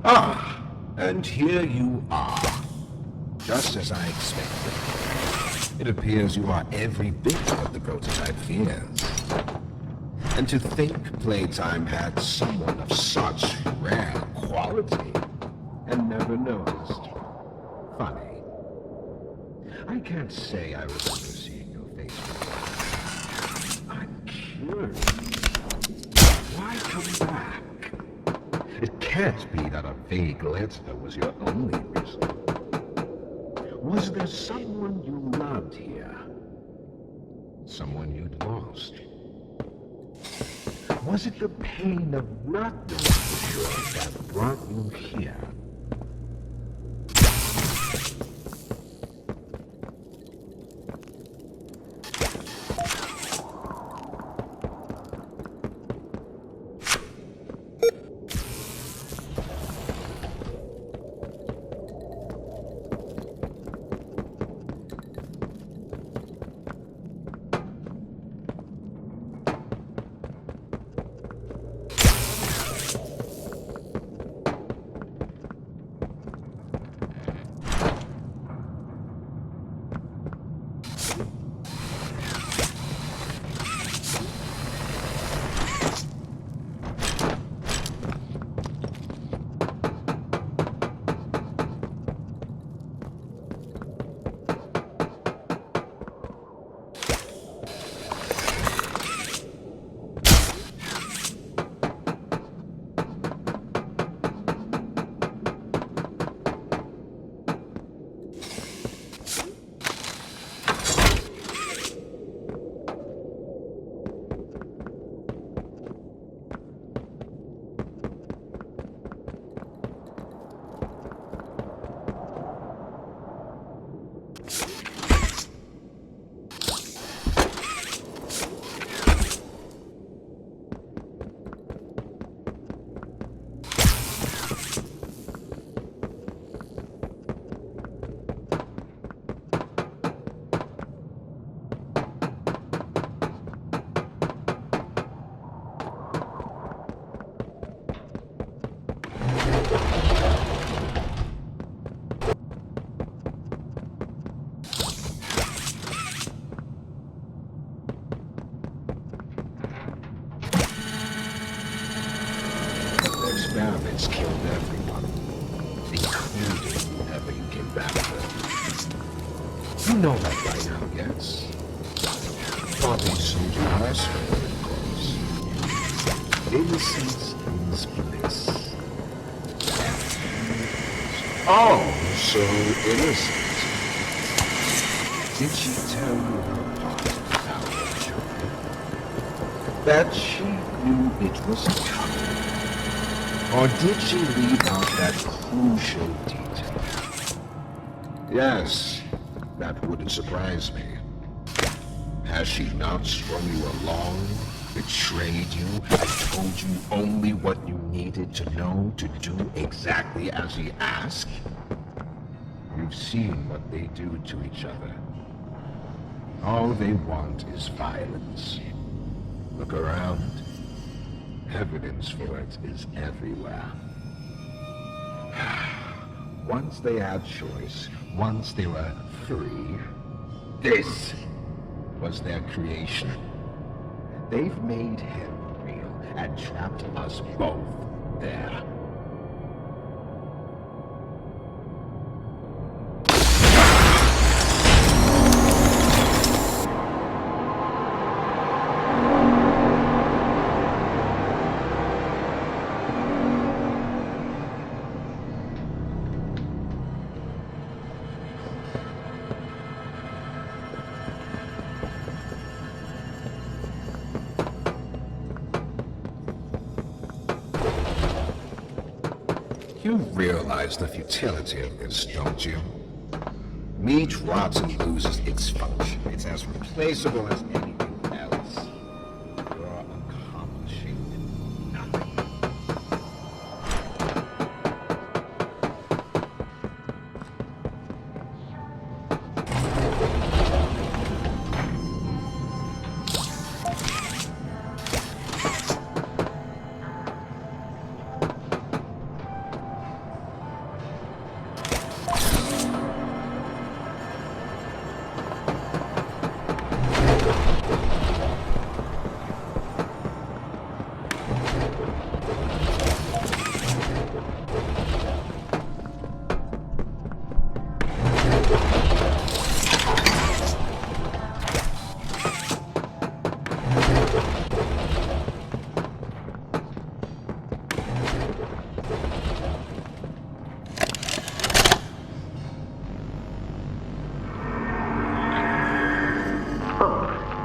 Ah, and here you are. Just as I expected. It appears you are every bit what the prototype fears. And to think Playtime had someone of such rare quality and never noticed. Funny. I can't say I remember seeing your face before. I'm curious. Why come back? It can't be that a vague letter was your only reason. Was there someone you loved here? Someone you'd lost? Was it the pain of not knowing for sure that brought you here? You know that by now, yes? Bobby sold you last week, of course. Innocence is bliss. Oh, so innocent. Did she tell you her part of how it should be? That she knew it was coming? Or did she leave out that crucial detail? Yes, that wouldn't surprise me. Has she not strung you along, betrayed you, and told you only what you needed to know to do exactly as he asked? You've seen what they do to each other. All they want is violence. Look around. Evidence for it is everywhere. Once they had choice, once they were free, this was their creation. They've made him real and trapped us both there. You realize the futility of this, don't you? Meat rots and loses its function. It's as replaceable as anything else. You're accomplishing nothing.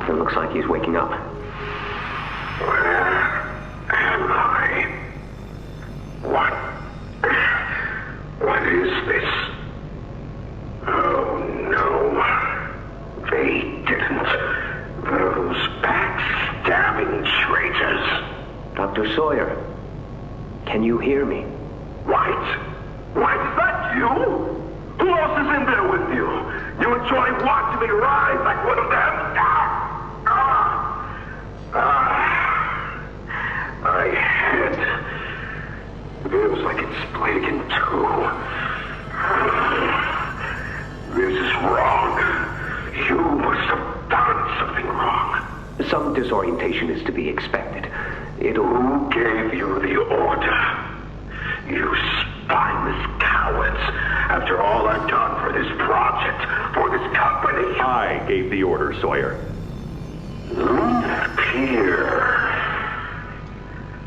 Looks like he's waking up. Where am I? What is this? Oh no. They didn't. Those backstabbing traitors. Dr. Sawyer, can you hear me? White? White, is that you? Who else is in there with you? You enjoy watching me rise like one of them? My head feels like it's split in two. This is wrong. You must have done something wrong. Some disorientation is to be expected. Who gave you the order? You spineless cowards. After all I've done for this project, for this company. I gave the order, Sawyer. Pierre.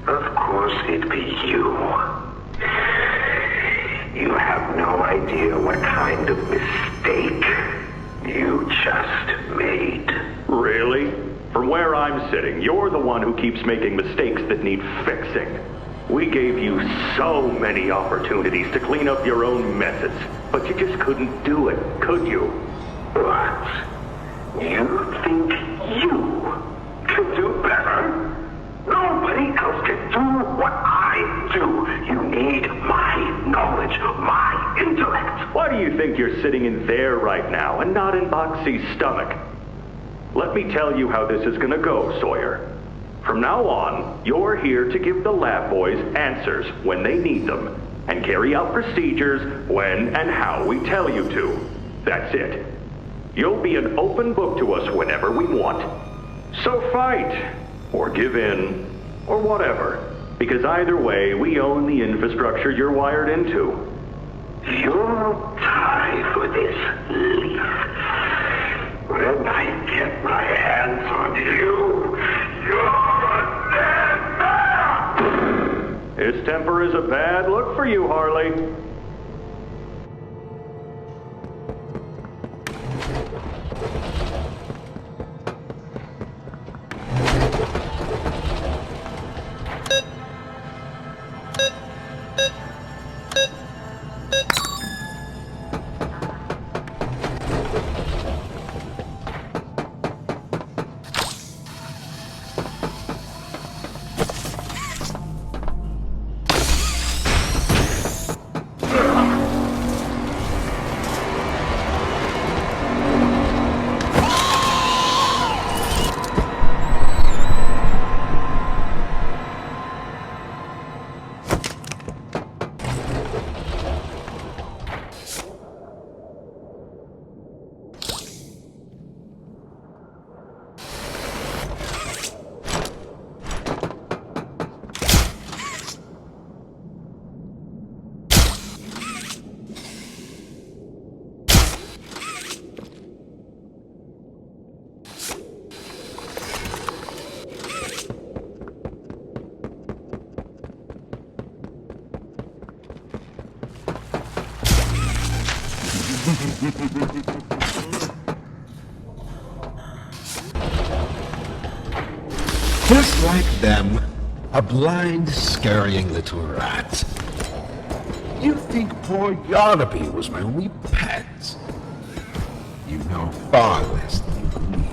Of course it'd be you. You have no idea what kind of mistake you just made. Really? From where I'm sitting, you're the one who keeps making mistakes that need fixing. We gave you so many opportunities to clean up your own messes, but you just couldn't do it, could you? What? You think you can do better? Nobody else can do what I do. You need my knowledge, my intellect. Why do you think you're sitting in there right now and not in Boxy's stomach? Let me tell you how this is gonna go, Sawyer. From now on, you're here to give the lab boys answers when they need them, and carry out procedures when and how we tell you to. That's it. You'll be an open book to us whenever we want. So fight, or give in, or whatever, because either way, we own the infrastructure you're wired into. You'll die for this, Leaf. This temper is a bad look for you, Harley. Just like them, a blind, scurrying little rat. You think poor Yarnaby was my only pet? You know far less than you believe.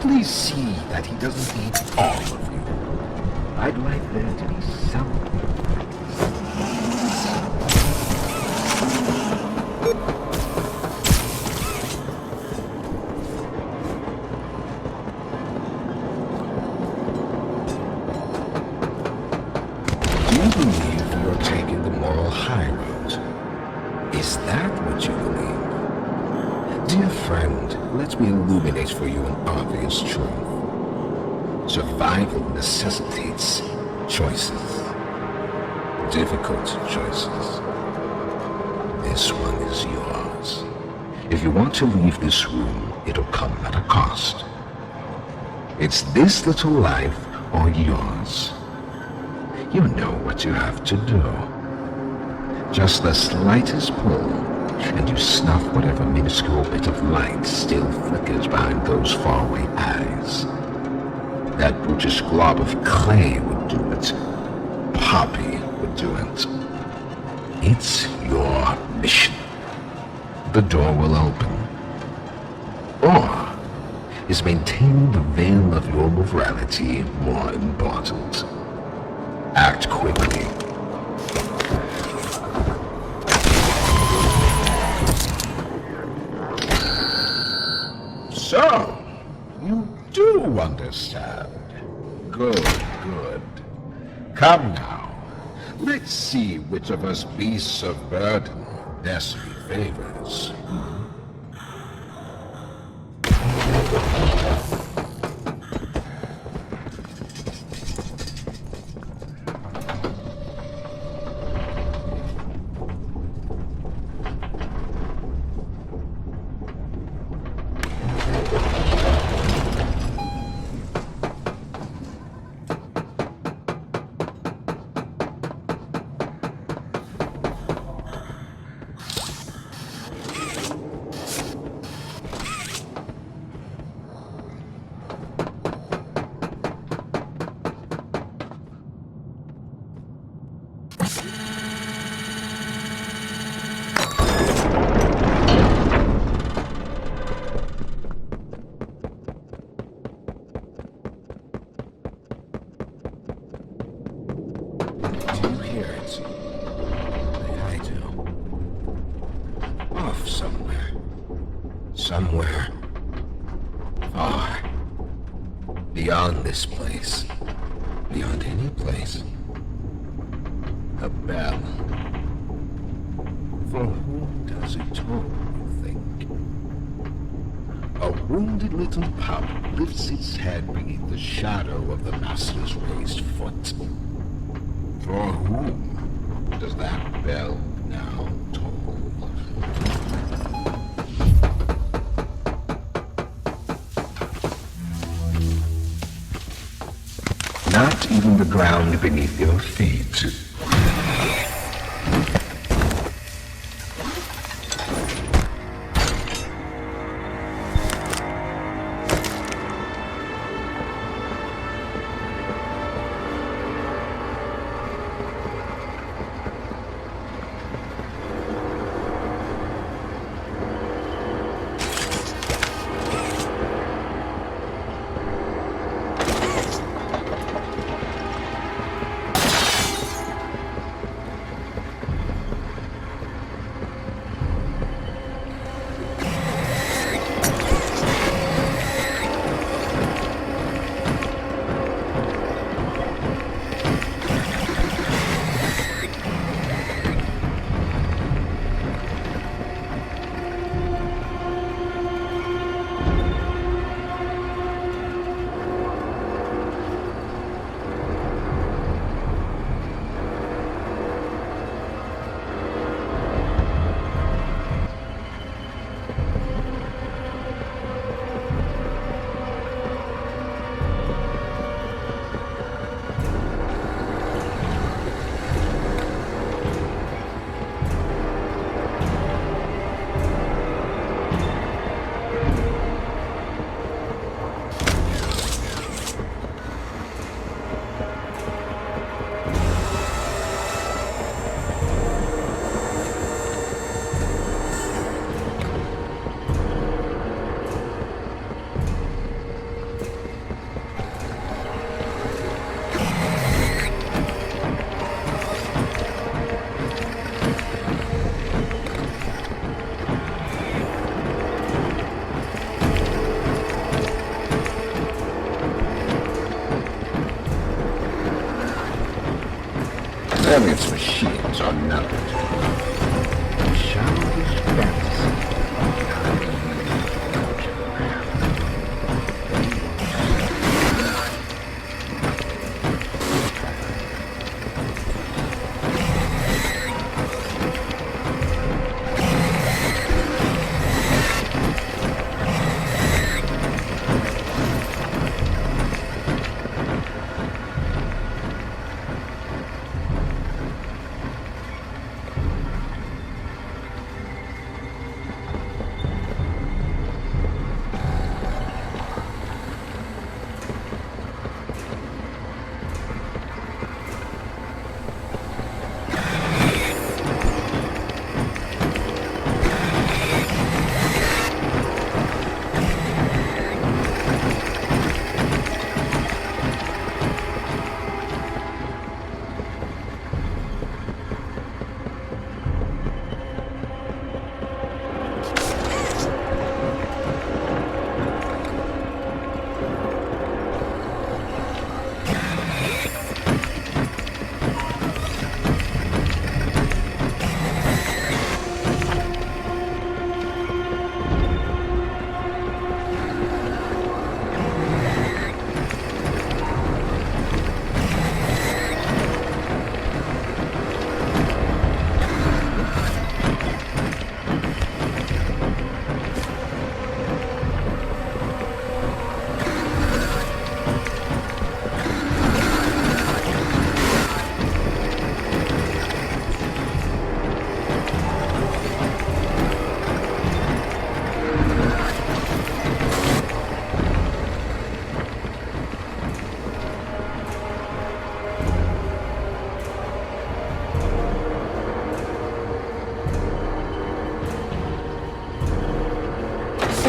Please see that he doesn't need all of you. I'd like there to be something. Do you believe you're taking the moral high road? Is that what you believe? Dear friend, let me illuminate for you an obvious truth. Survival necessitates choices. Difficult choices. This one is yours. If you want to leave this room, it'll come at a cost. It's this little life or yours. You know what you have to do. Just the slightest pull, and you snuff whatever minuscule bit of light still flickers behind those faraway eyes. That brutish glob of clay would do it. Poppy would do it. It's your mission. The door will open. Or is maintaining the veil of your morality more important? Act quickly. So, you do understand. Good, good. Come now. Let's see which of us beasts of burden best favors. Somewhere far beyond this place, beyond any place, a bell. For whom does it toll, you think? A wounded little pup lifts its head beneath the shadow of the master's raised foot. For whom does that bell now toll? Not even the ground beneath your feet. Its machines are numbered. Childish fantasy.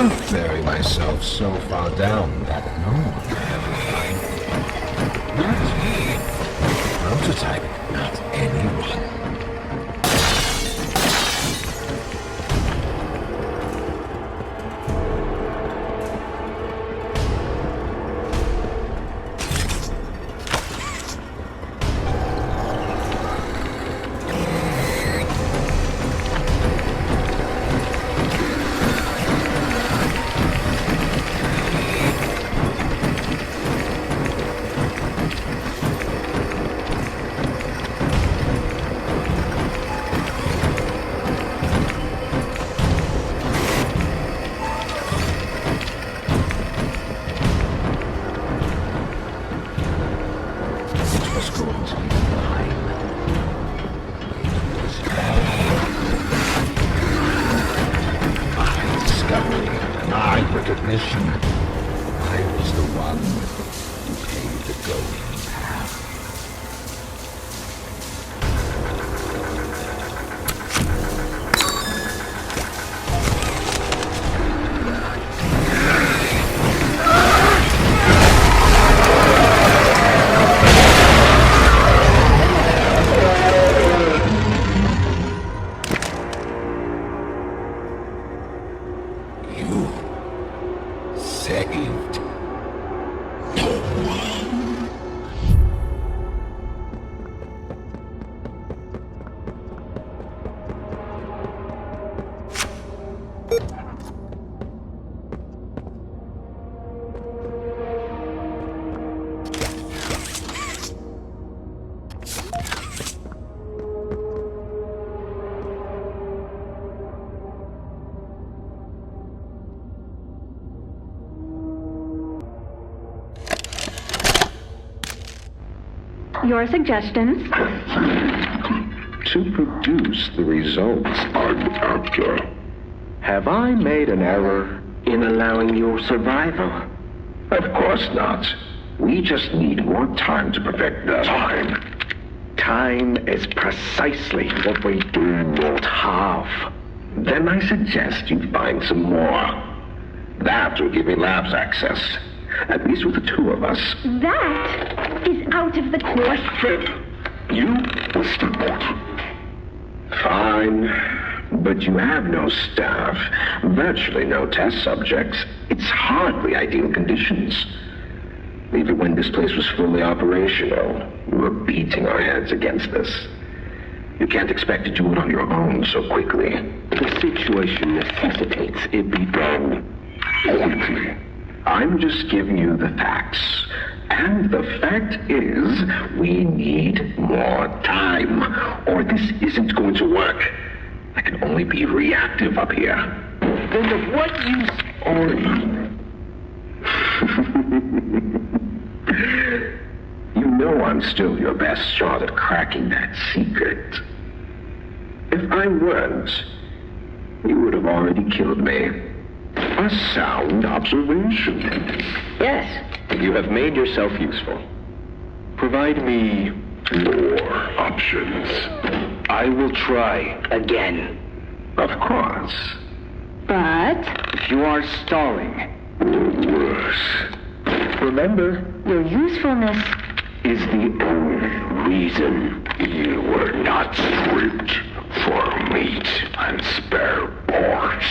Don't bury myself so far down that no one can ever find me. Not me. Prototype, not anyone. Your suggestions? To produce the results, Doctor. Have I made an error in allowing your survival? Of course not. We just need more time to perfect that. Time? Time is precisely what we do not have. Then I suggest you find some more. That will give me labs access. At least with the two of us. That is out of the question. You will support. Fine. But you have no staff, virtually no test subjects. It's hardly ideal conditions. Even when this place was fully operational, we were beating our heads against this. You can't expect to do it on your own so quickly. The situation necessitates it be done quickly. I'm just giving you the facts. And the fact is, we need more time, or this isn't going to work. I can only be reactive up here. Then of what use are you? You know I'm still your best shot at cracking that secret. If I weren't, you would have already killed me. A sound observation. Yes, you have made yourself useful. Provide me more options. I will try again. Of course. But you are stalling. Worse. Remember, your usefulness is the only reason you were not stripped for meat and spare parts.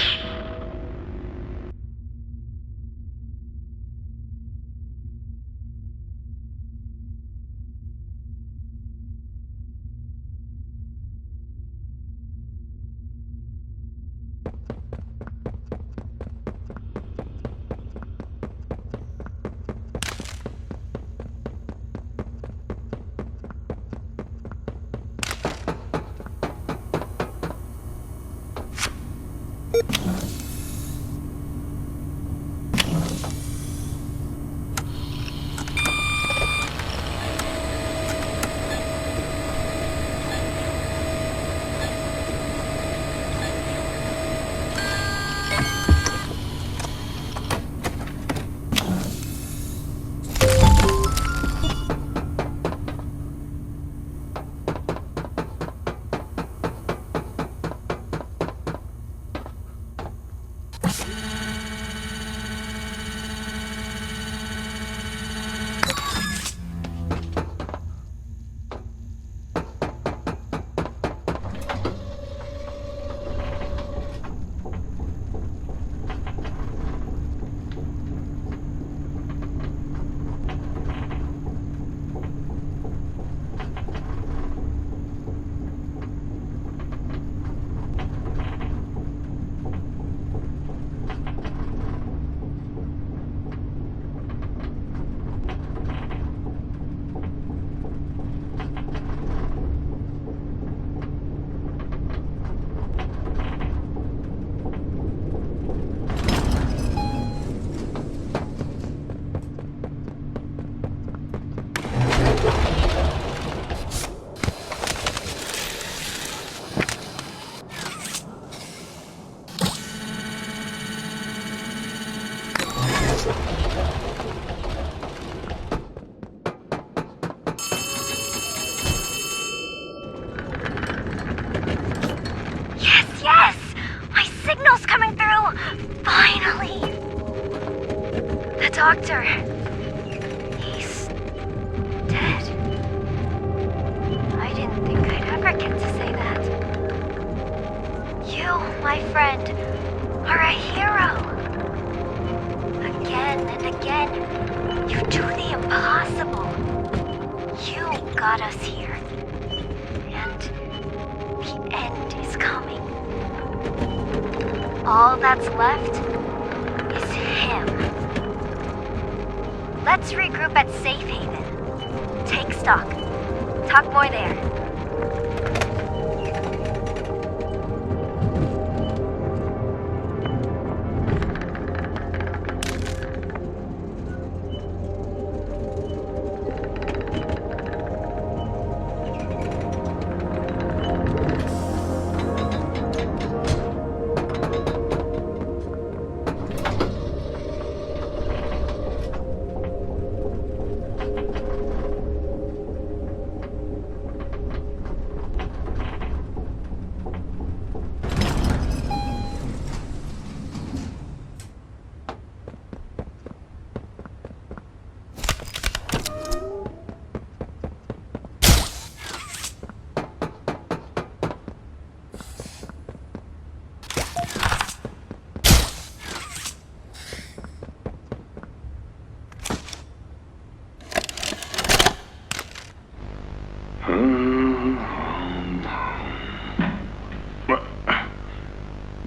Doctor. He's dead. I didn't think I'd ever get to say that. You, my friend, are a hero. Again and again, you do the impossible. You got us here. And the end is coming. All that's left is him. Let's regroup at Safe Haven. Take stock. Talk more there.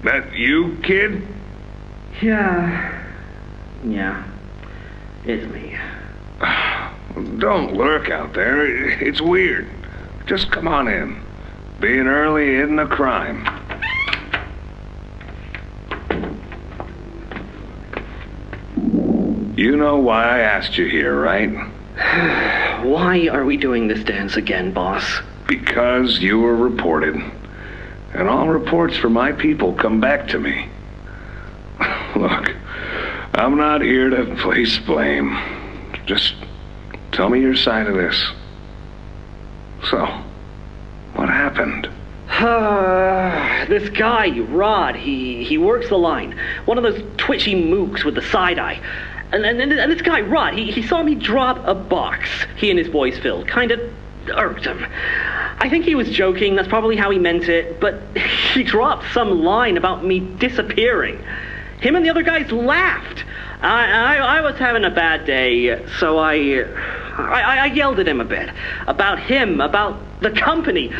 That you, kid? Yeah, it's me. Don't lurk out there. It's weird. Just come on in. Being early isn't a crime. You know why I asked you here, right? Why are we doing this dance again, boss? Because you were reported. And all reports for my people come back to me. Look, I'm not here to place blame. Just tell me your side of this. So, what happened? This guy, Rod, he works the line. One of those twitchy mooks with the side eye. And this guy, Rod, he saw me drop a box he and his boys filled. Kinda irked him. I think he was joking, that's probably how he meant it, but he dropped some line about me disappearing. Him and the other guys laughed. I was having a bad day, so I yelled at him a bit. About him, about the company,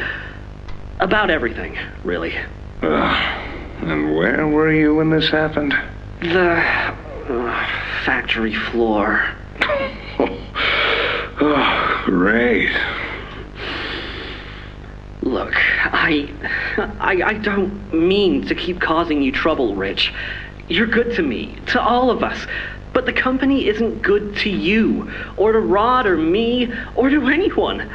about everything, really. And where were you when this happened? The factory floor. Oh, great. Look, I don't mean to keep causing you trouble, Rich. You're good to me, to all of us. But the company isn't good to you, or to Rod, or me, or to anyone.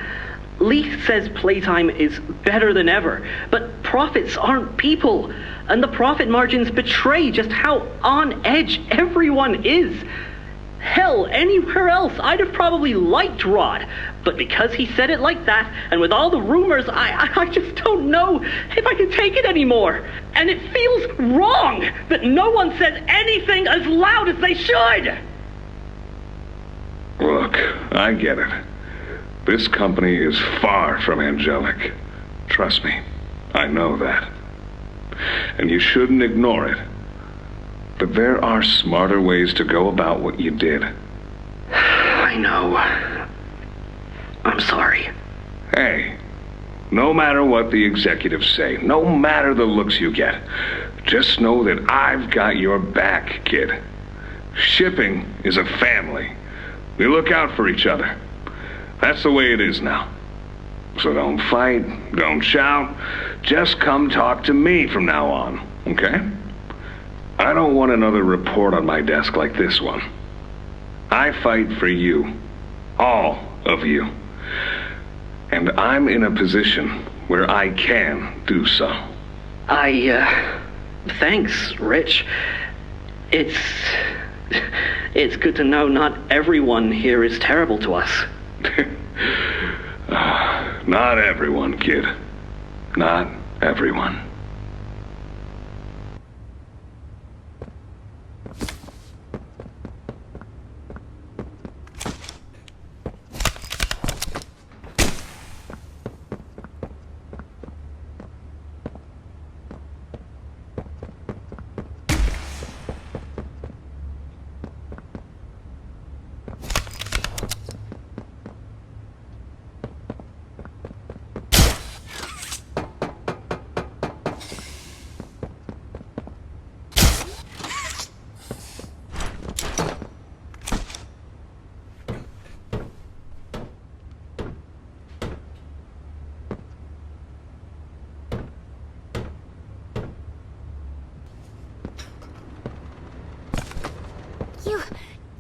Leith says Playtime is better than ever, but profits aren't people. And the profit margins betray just how on edge everyone is. Hell, anywhere else, I'd have probably liked Rod. But because he said it like that, and with all the rumors, I just don't know if I can take it anymore. And it feels wrong that no one says anything as loud as they should. Look, I get it. This company is far from angelic. Trust me, I know that. And you shouldn't ignore it. But there are smarter ways to go about what you did. I know. I'm sorry. Hey, no matter what the executives say, no matter the looks you get, just know that I've got your back, kid. Shipping is a family. We look out for each other. That's the way it is now. So don't fight, don't shout. Just come talk to me from now on, okay? I don't want another report on my desk like this one. I fight for you. All of you. And I'm in a position where I can do so. Thanks, Rich. It's good to know not everyone here is terrible to us. Not everyone, kid. Not everyone.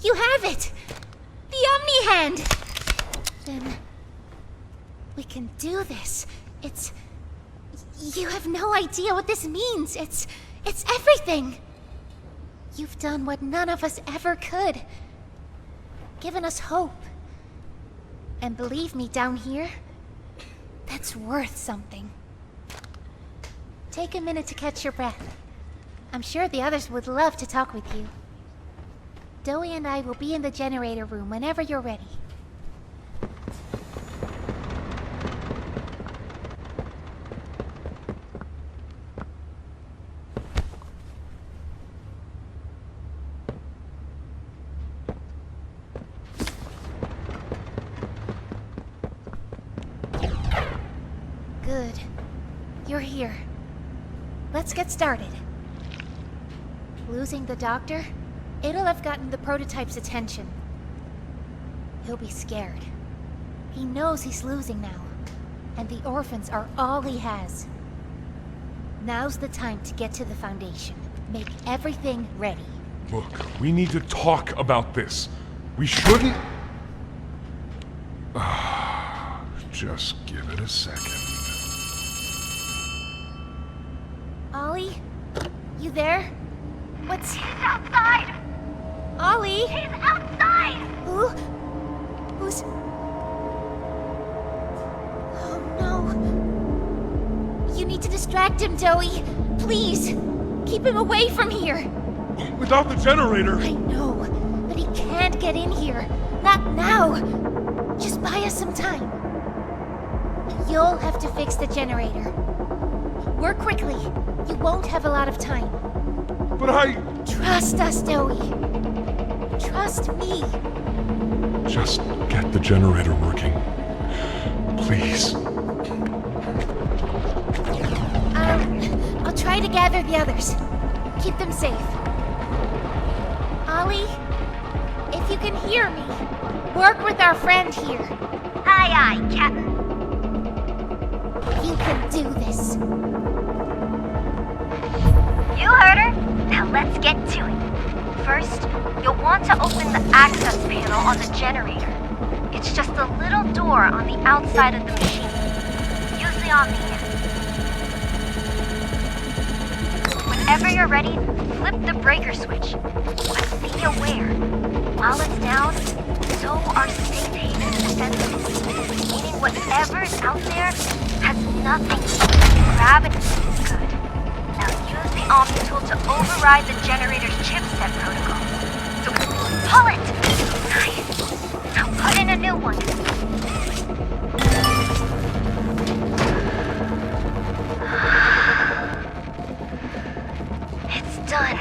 You have it! The Omni Hand! Then... we can do this. It's... you have no idea what this means. It's everything! You've done what none of us ever could. Given us hope. And believe me, down here, that's worth something. Take a minute to catch your breath. I'm sure the others would love to talk with you. Dowie and I will be in the generator room whenever you're ready. Good. You're here. Let's get started. Losing the Doctor? It'll have gotten the prototype's attention. He'll be scared. He knows he's losing now, and the orphans are all he has. Now's the time to get to the Foundation. Make everything ready. Look, we need to talk about this. We shouldn't... Just give it a second. Ollie? You there? What's... He's outside! Ollie? He's outside! Who's... oh no. You need to distract him, Dowie. Please. Keep him away from here. Without the generator... I know, but he can't get in here. Not now. Just buy us some time. You'll have to fix the generator. Work quickly. You won't have a lot of time. But I... Trust us, Dowie. Trust me. Just get the generator working. Please. I'll try to gather the others. Keep them safe. Ollie, if you can hear me, work with our friend here. Aye, aye, Captain. You can do this. You heard her. Now let's get to it. First, you'll want to open the access panel on the generator. It's just a little door on the outside of the machine. Use the Omni Hand. Whenever you're ready, flip the breaker switch. But be aware, while it's down, so are safe haven defenses. Meaning whatever's out there has nothing to do with gravity is good. Now use the Omni tool to override the generator's chipset protocol. So pull it! Nice. Now put in a new one. It's done.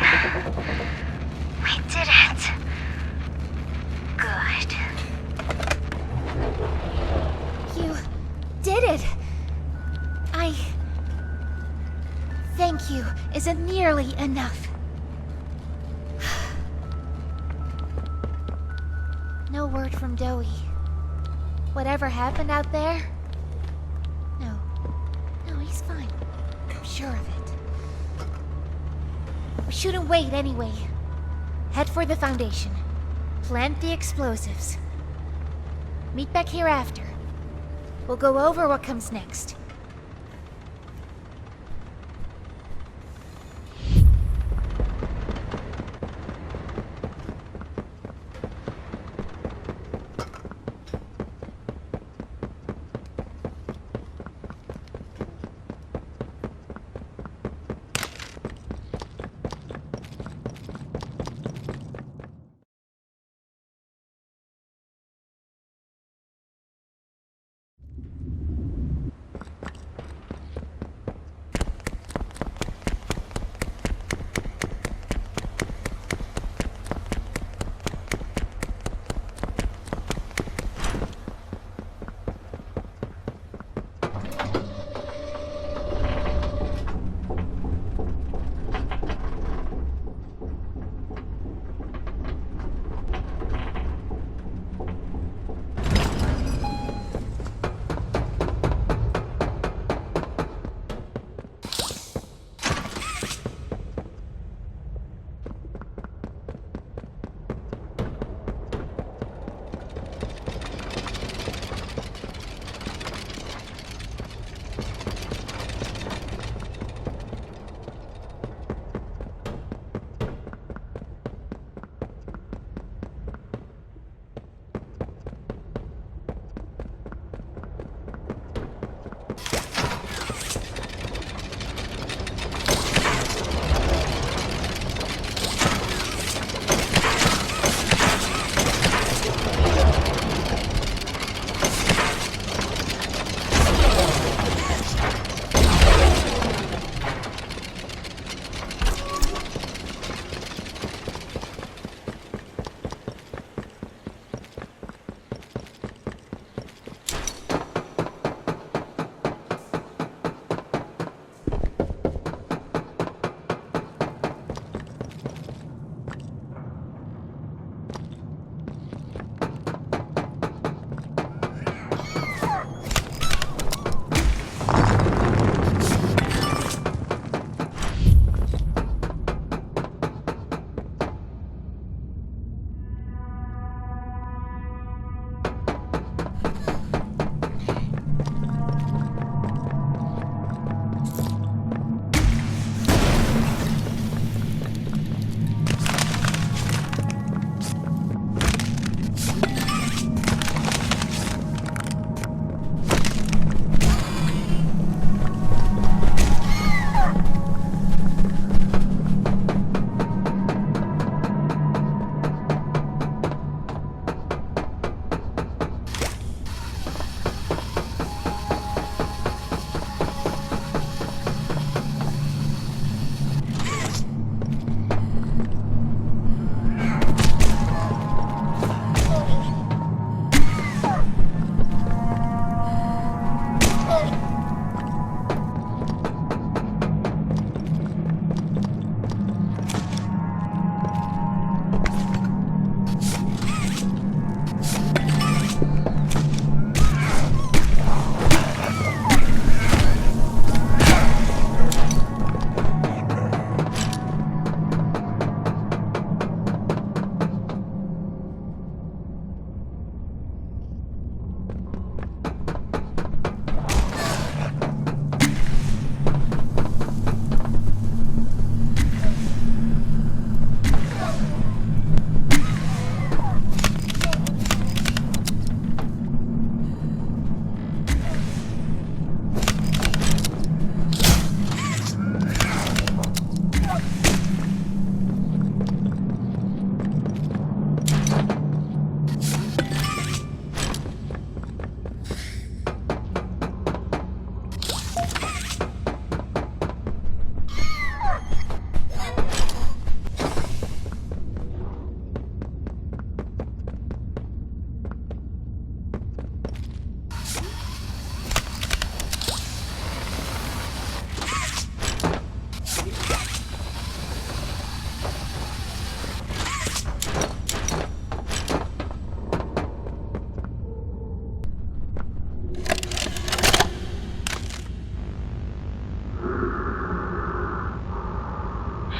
We did it. Good. You did it. Thank you isn't nearly enough. No word from Dowie. Whatever happened out there? No, he's fine. I'm sure of it. We shouldn't wait anyway. Head for the Foundation. Plant the explosives. Meet back here after. We'll go over what comes next.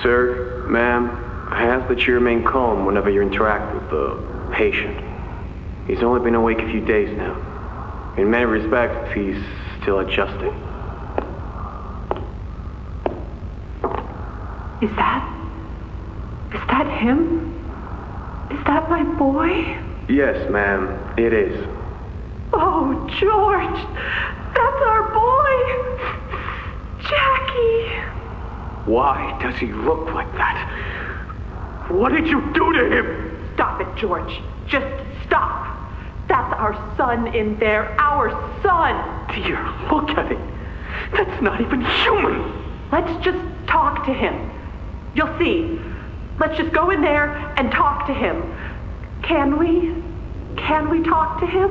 Sir, ma'am, I ask that you remain calm whenever you interact with the patient. He's only been awake a few days now. In many respects, he's still adjusting. Is that him? Is that my boy? Yes, ma'am, it is. Oh, George! That's our boy! Jackie! Why does he look like that? What did you do to him? Stop it, George. Just stop. That's our son in there. Our son! Dear, look at it. That's not even human. Let's just talk to him. You'll see. Let's just go in there and talk to him. Can we? Can we talk to him?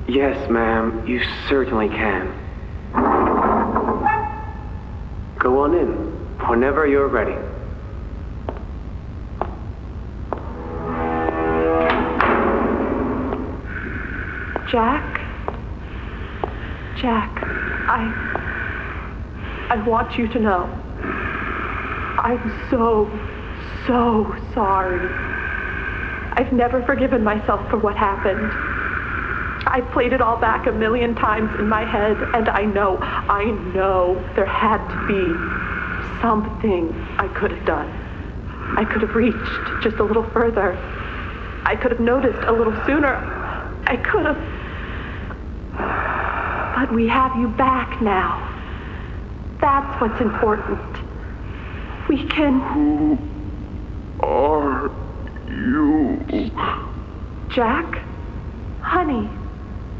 Yes, ma'am, you certainly can. Go on in, whenever you're ready. Jack, I want you to know, I'm so sorry. I've never forgiven myself for what happened. I played it all back a million times in my head, and I know there had to be something I could have done. I could have reached just a little further. I could have noticed a little sooner. I could have... But we have you back now. That's what's important. We can... Who are you? Jack? Honey,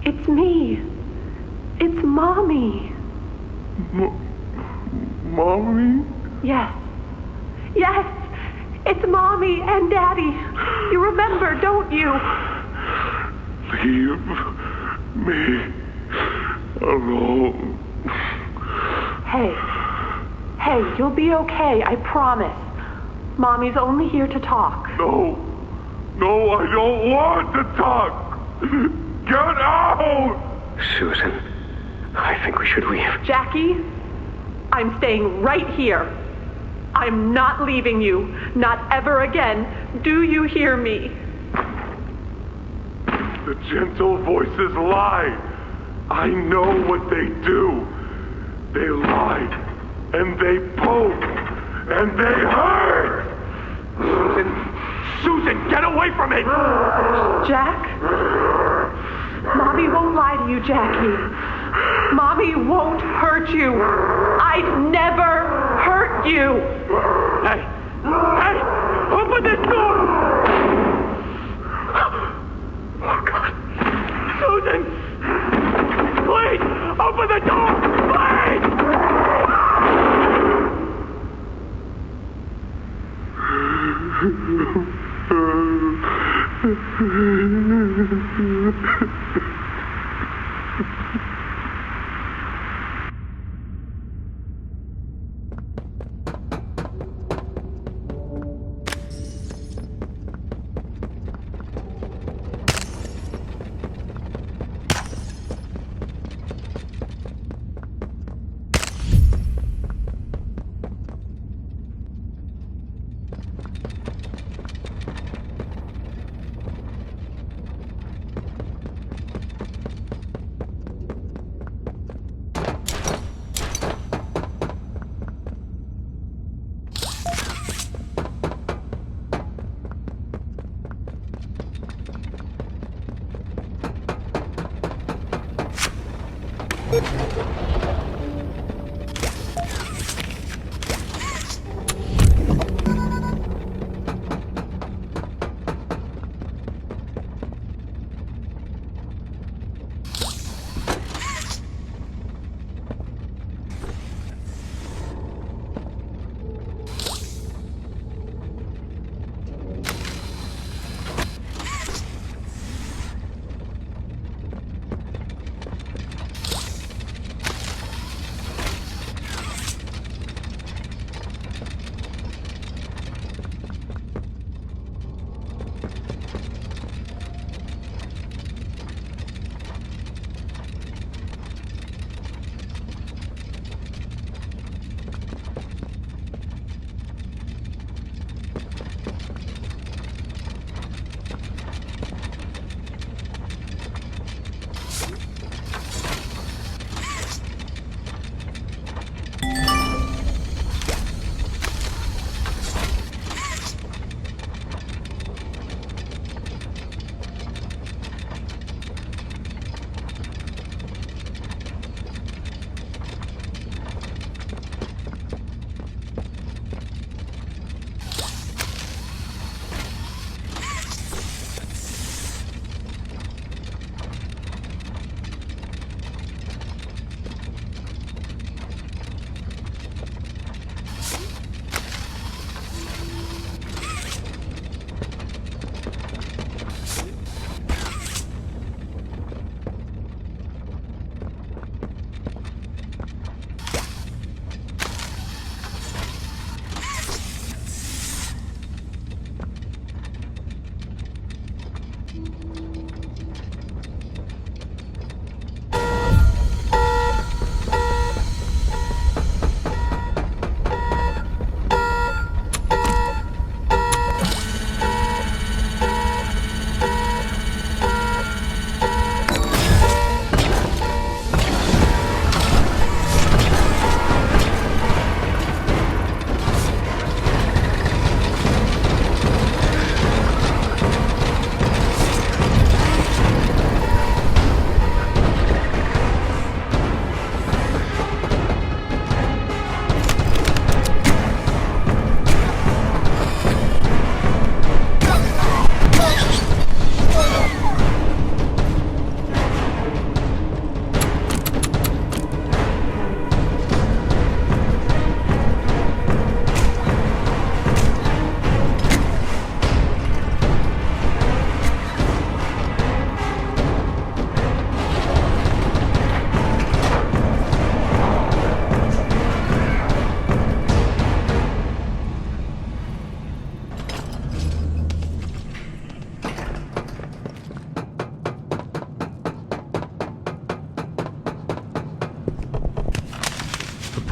it's me. It's Mommy. Mommy? Yes. Yes! It's Mommy and Daddy. You remember, don't you? Leave me alone. Hey, you'll be okay, I promise. Mommy's only here to talk. No, I don't want to talk. Get out! Susan, I think we should leave. Jackie, I'm staying right here. I'm not leaving you. Not ever again. Do you hear me? The gentle voices lie. I know what they do. They lie, and they poke, and they hurt. Susan, get away from me! Jack? Mommy won't lie to you, Jackie. Mommy won't hurt you. I'd never hurt you. Hey, open this door! Oh, God. Susan! Please, open the door!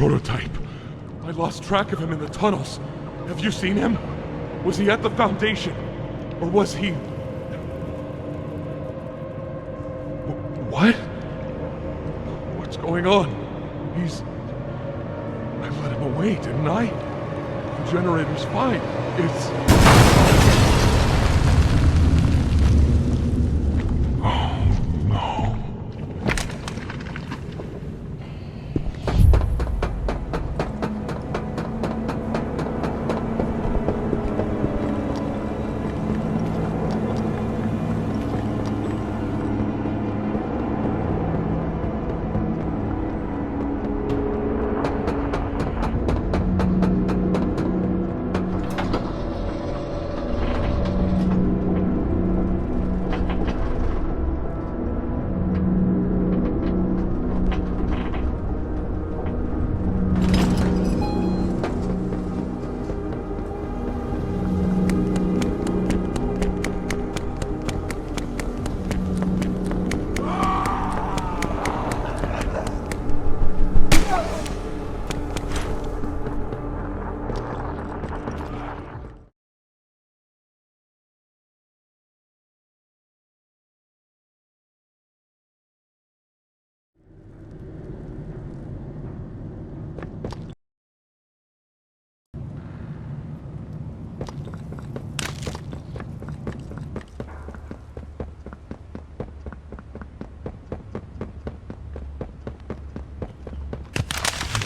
prototype. I lost track of him in the tunnels. Have you seen him? Was he at the Foundation? Or was he... What? What's going on? He's... I let him away, didn't I? The generator's fine. It's...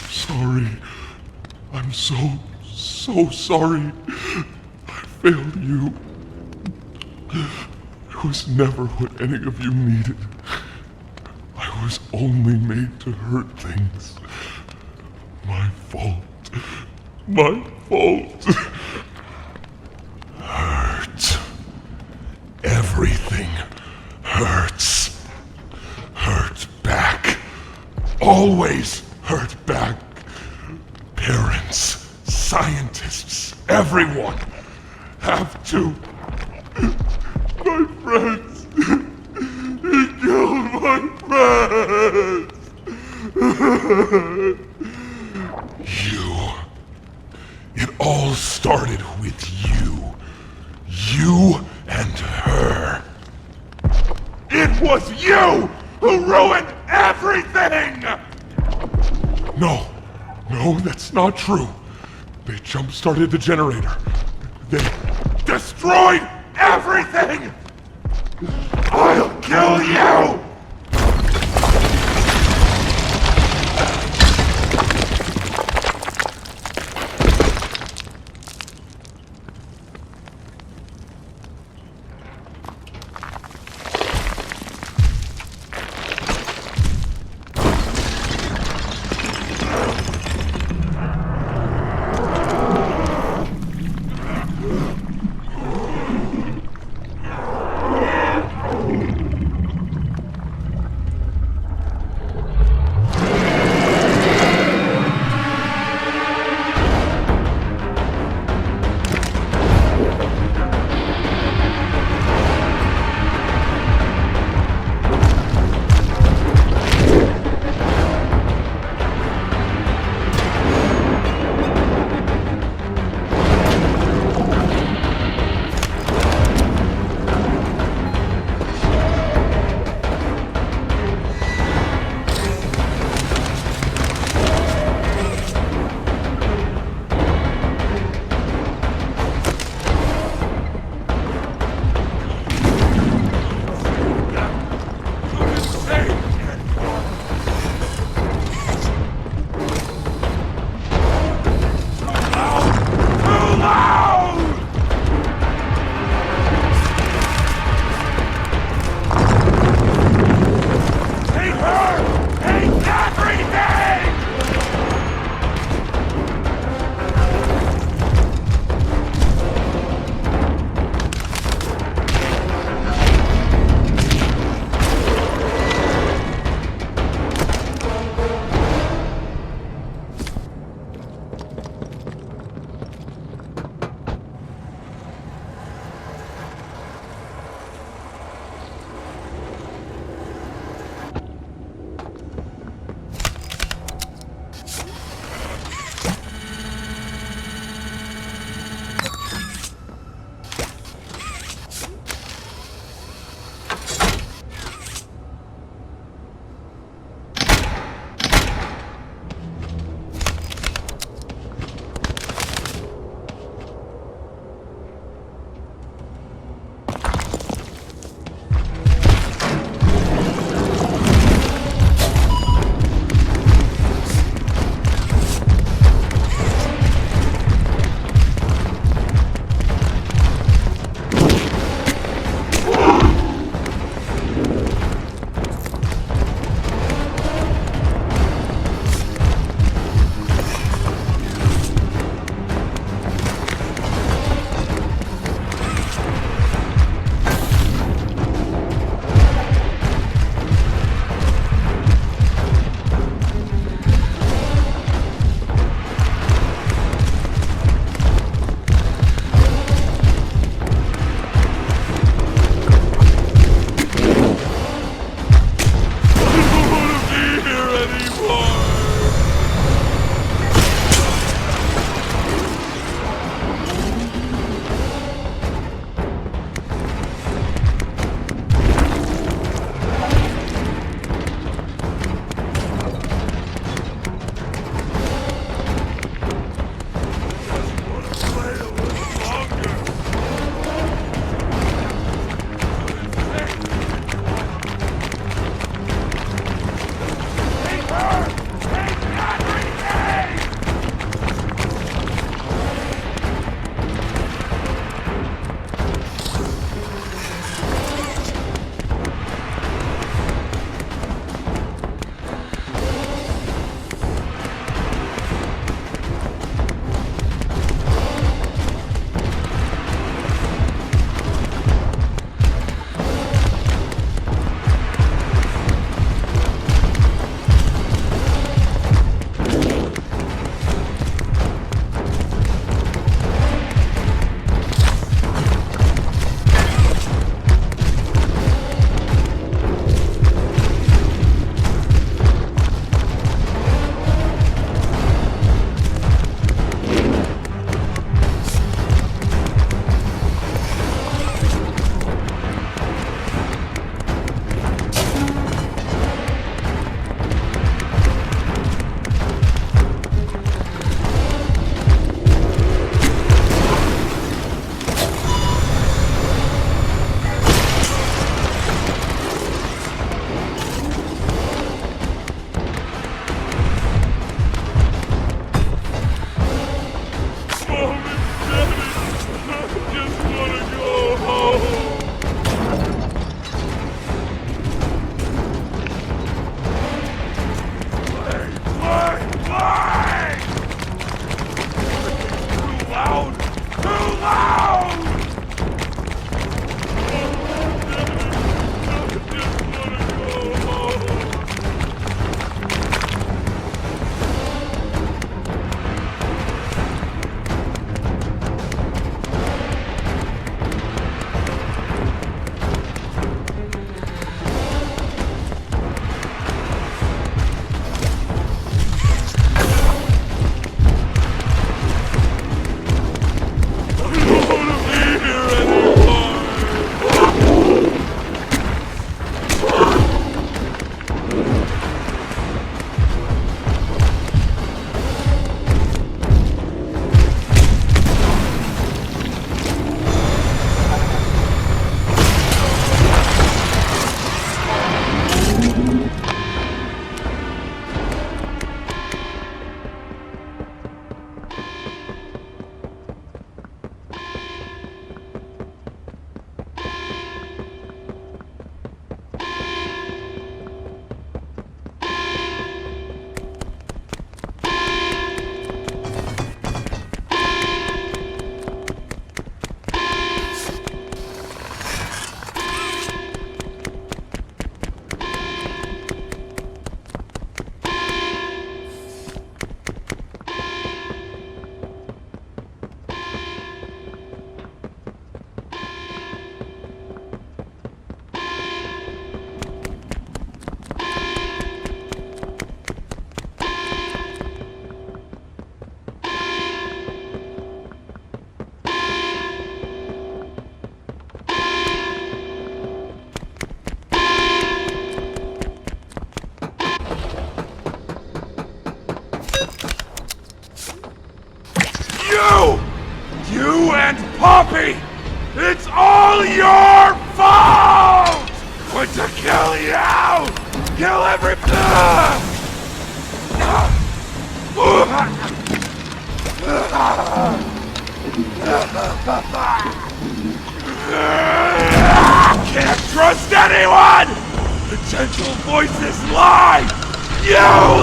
Sorry. I'm so sorry. I failed you. It was never what any of you needed. I was only made to hurt things. My fault. My fault. Hurt. Everything hurts. Hurt back. Always hurt back. Parents, scientists, everyone have to. My friends. He killed my friends. You. It all started with you. You and her. It was you who ruined everything! No, that's not true. They jump-started the generator. They destroyed everything! I'll kill you! And Poppy, it's all your fault! Want to kill you! Kill every... Can't trust anyone! The gentle voices lie! You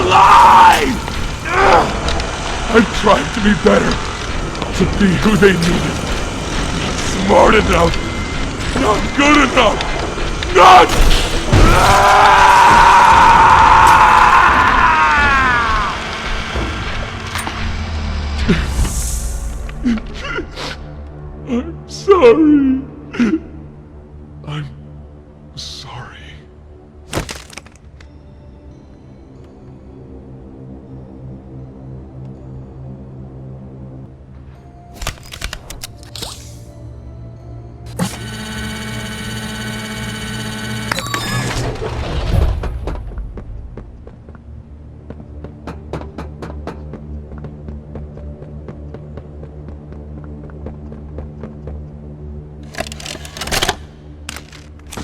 lie! I'm trying to be better, to be who they needed. Not smart enough, not good enough, not... I'm sorry. I'm sorry.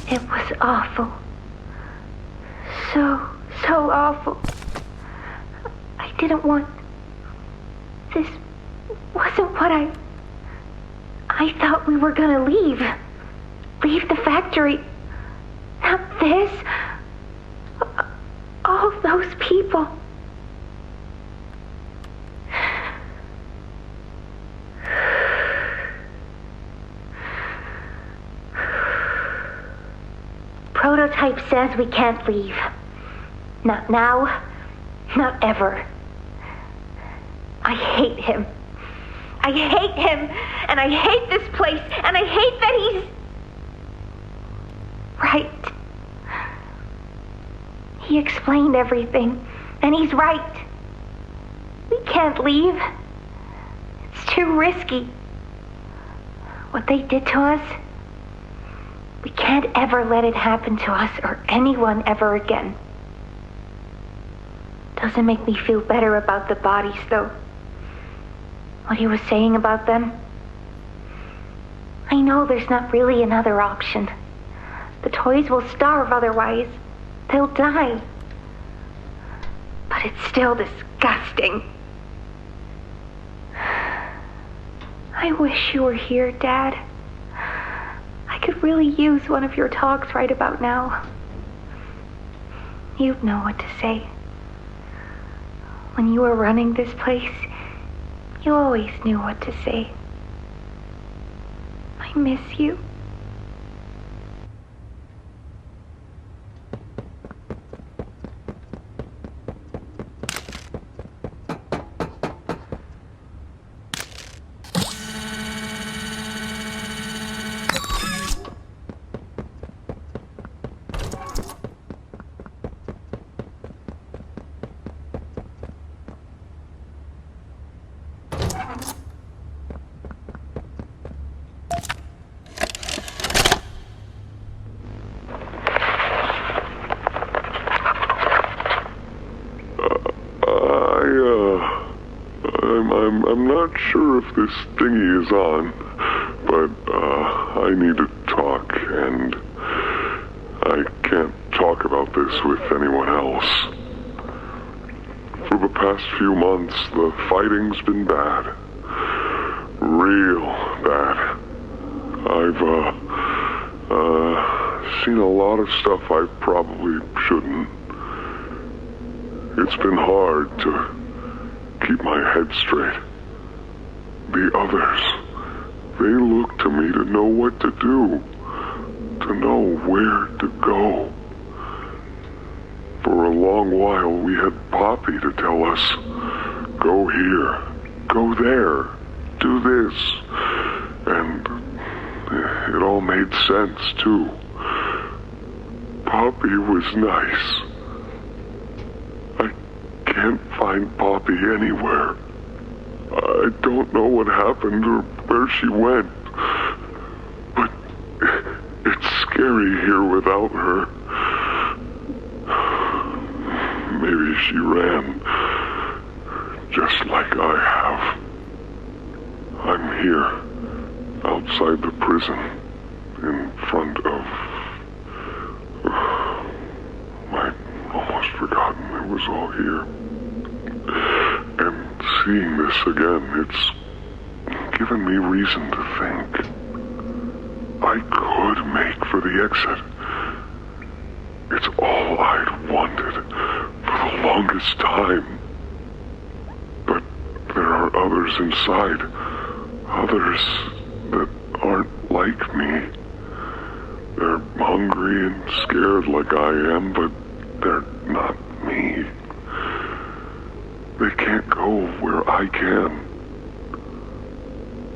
It was awful. So awful. I didn't want... This wasn't what I thought we were gonna leave. Leave the factory. Not this. All those people. Prototype says we can't leave. Not now, not ever. I hate him. I hate him, and I hate this place, and I hate that he's... right. He explained everything, and he's right. We can't leave. It's too risky. What they did to us... we can't ever let it happen to us or anyone ever again. Doesn't make me feel better about the bodies, though. What he was saying about them. I know there's not really another option. The toys will starve otherwise. They'll die. But it's still disgusting. I wish you were here, Dad. I could really use one of your talks right about now. You'd know what to say. When you were running this place, you always knew what to say. I miss you. I'm not sure if this thingy is on, but I need to talk, and I can't talk about this with anyone else. For the past few months, the fighting's been bad. Real bad. I've seen a lot of stuff I probably shouldn't. It's been hard to keep my head straight. The others, they look to me to know what to do, to know where to go. For a long while, we had Poppy to tell us, go here, go there, do this. And it all made sense, too. Poppy was nice. I can't find Poppy anywhere. I don't know what happened or where she went. But it's scary here without her. Maybe she ran, just like I have. I'm here, outside the prison, in front of... I'd almost forgotten it was all here. And seeing this again, it's given me reason to think I could make for the exit. It's all I'd wanted for the longest time. But there are others inside. Others that aren't like me. They're hungry and scared like I am, but they're not me. They can't go where I can.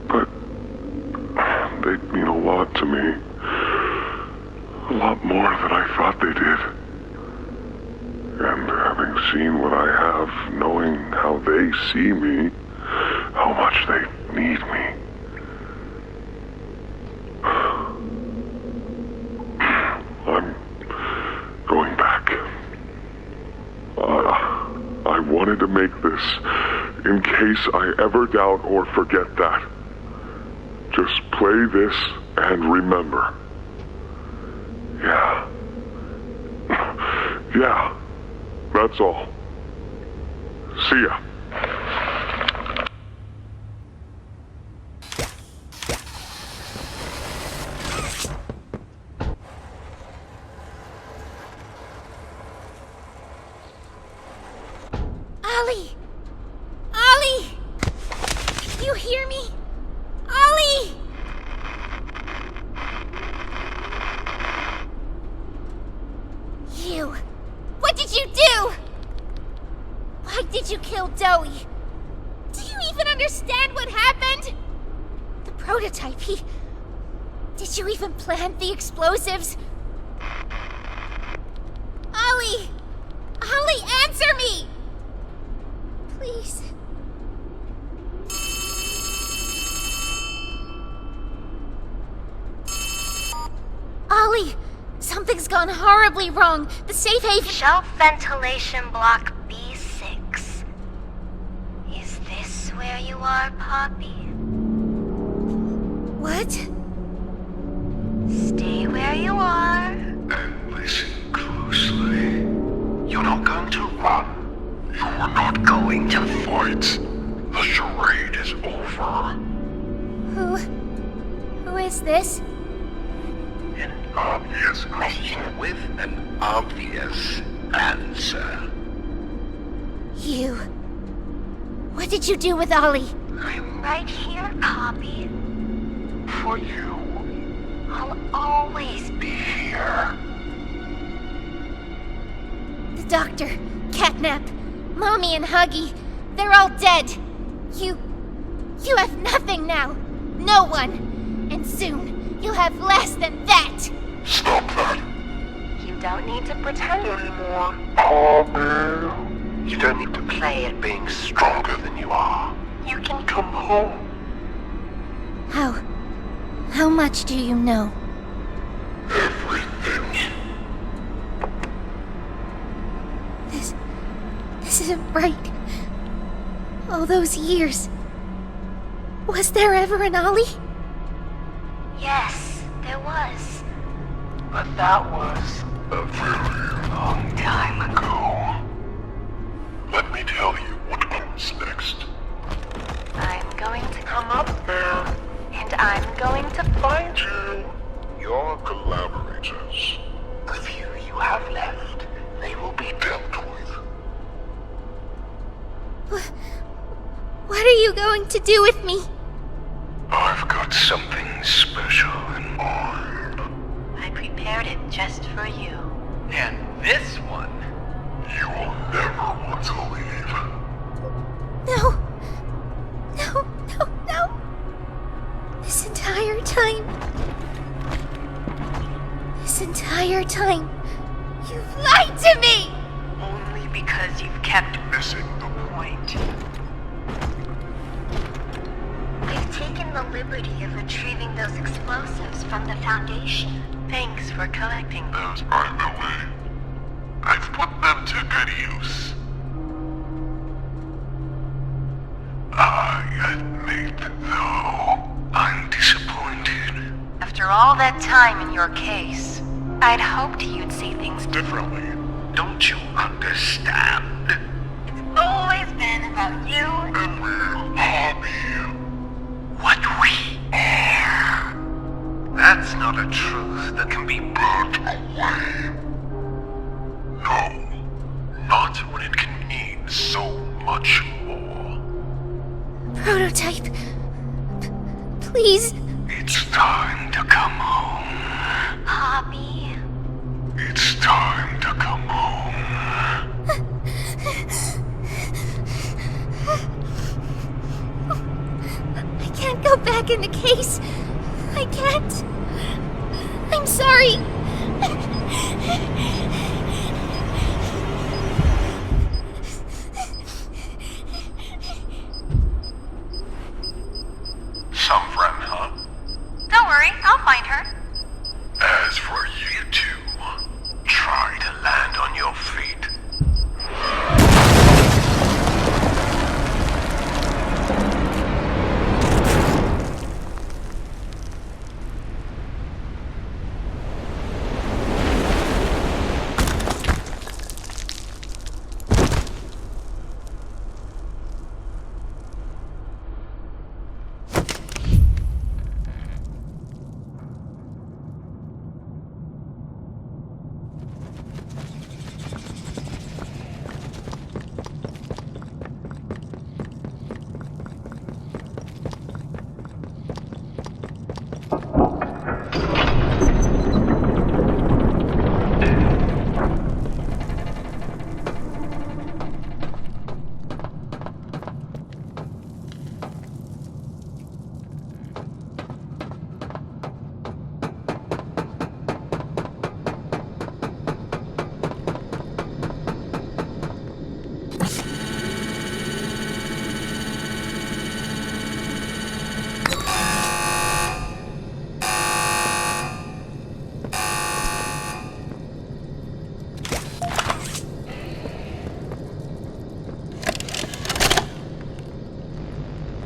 But they mean a lot to me. A lot more than I thought they did. And having seen what I have, knowing how they see me, how much they need me. I'm going back. I wanted to make this in case I ever doubt or forget that. Just play this and remember. Yeah. Yeah. That's all. See ya. Ollie! Ollie! You hear me? Ollie! You! What did you do? Why did you kill Dowie? Do you even understand what happened? The prototype, Did you even plant the explosives? Ollie! Ollie, answer me! Please. Ollie! Something's gone horribly wrong. The safe haven... Shelf ventilation block B6. Is this where you are, Poppy? What? Stay where you are. And listen closely. You're not going to run. You're not going to fight. The charade is over. Who is this? An obvious question with an obvious answer. You. What did you do with Ollie? I'm right here, Poppy. For you. I'll always be here. The doctor, Catnap, Mommy and Huggy, they're all dead. You have nothing now. No one. And soon, you'll have less than that. Stop that. You don't need to pretend anymore. Poppy. You don't need to play at being stronger than you are. You can come home. How much do you know? Everything. This isn't right. All those years. Was there ever an Ollie? Yes, there was. But that was a very long time ago. Let me tell you what comes next. I'm going to come up there. And I'm going to find you. Your collaborators. The few you have left, they will be dealt with. What are you going to do with me? I've got something special in mind. I prepared it just for you. And this one, you will never want to leave. No. This entire time, you've lied to me! Only because you've kept missing the point. They've taken the liberty of retrieving those explosives from the Foundation. Thanks for collecting them. Those aren't the way. I've put them to good use. I admit, though, I'm disappointed. all that time in your case, I'd hoped you'd see things differently. Don't you understand? It's always been about you And we'll hobby what we are. That's not a truth that can be burnt away. No, not when it can mean so much more. Prototype. Please. It's time to come home. Poppy. It's time to come home. I can't go back in the case. I can't. I'm sorry. Some friend, huh? Don't worry, I'll find her. As for you two, try to land on your feet.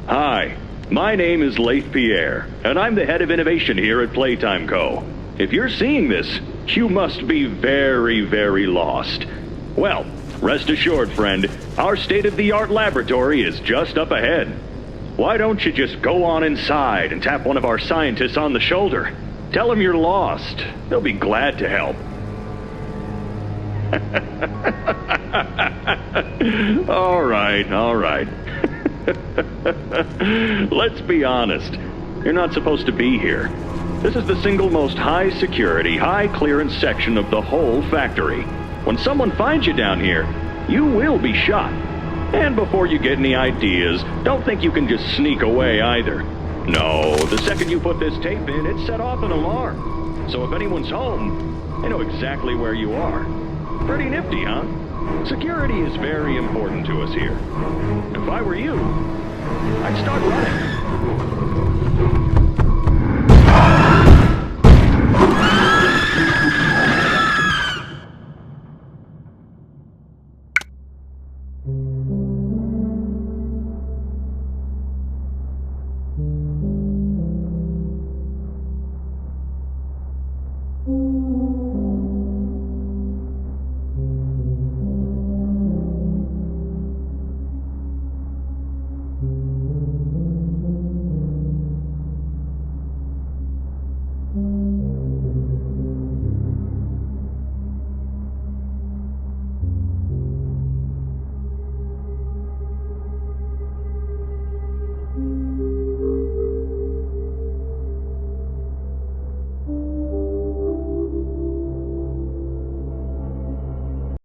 Hi, my name is Leif Pierre, and I'm the head of innovation here at Playtime Co. If you're seeing this, you must be very, very lost. Well, rest assured, friend, our state-of-the-art laboratory is just up ahead. Why don't you just go on inside and tap one of our scientists on the shoulder? Tell them you're lost. They'll be glad to help. All right. Let's be honest. You're not supposed to be here. This is the single most high security, high clearance section of the whole factory. When someone finds you down here, you will be shot. And before you get any ideas, don't think you can just sneak away either. No, the second you put this tape in, it set off an alarm. So if anyone's home, they know exactly where you are. Pretty nifty, huh? Security is very important to us here. If I were you, I'd start running.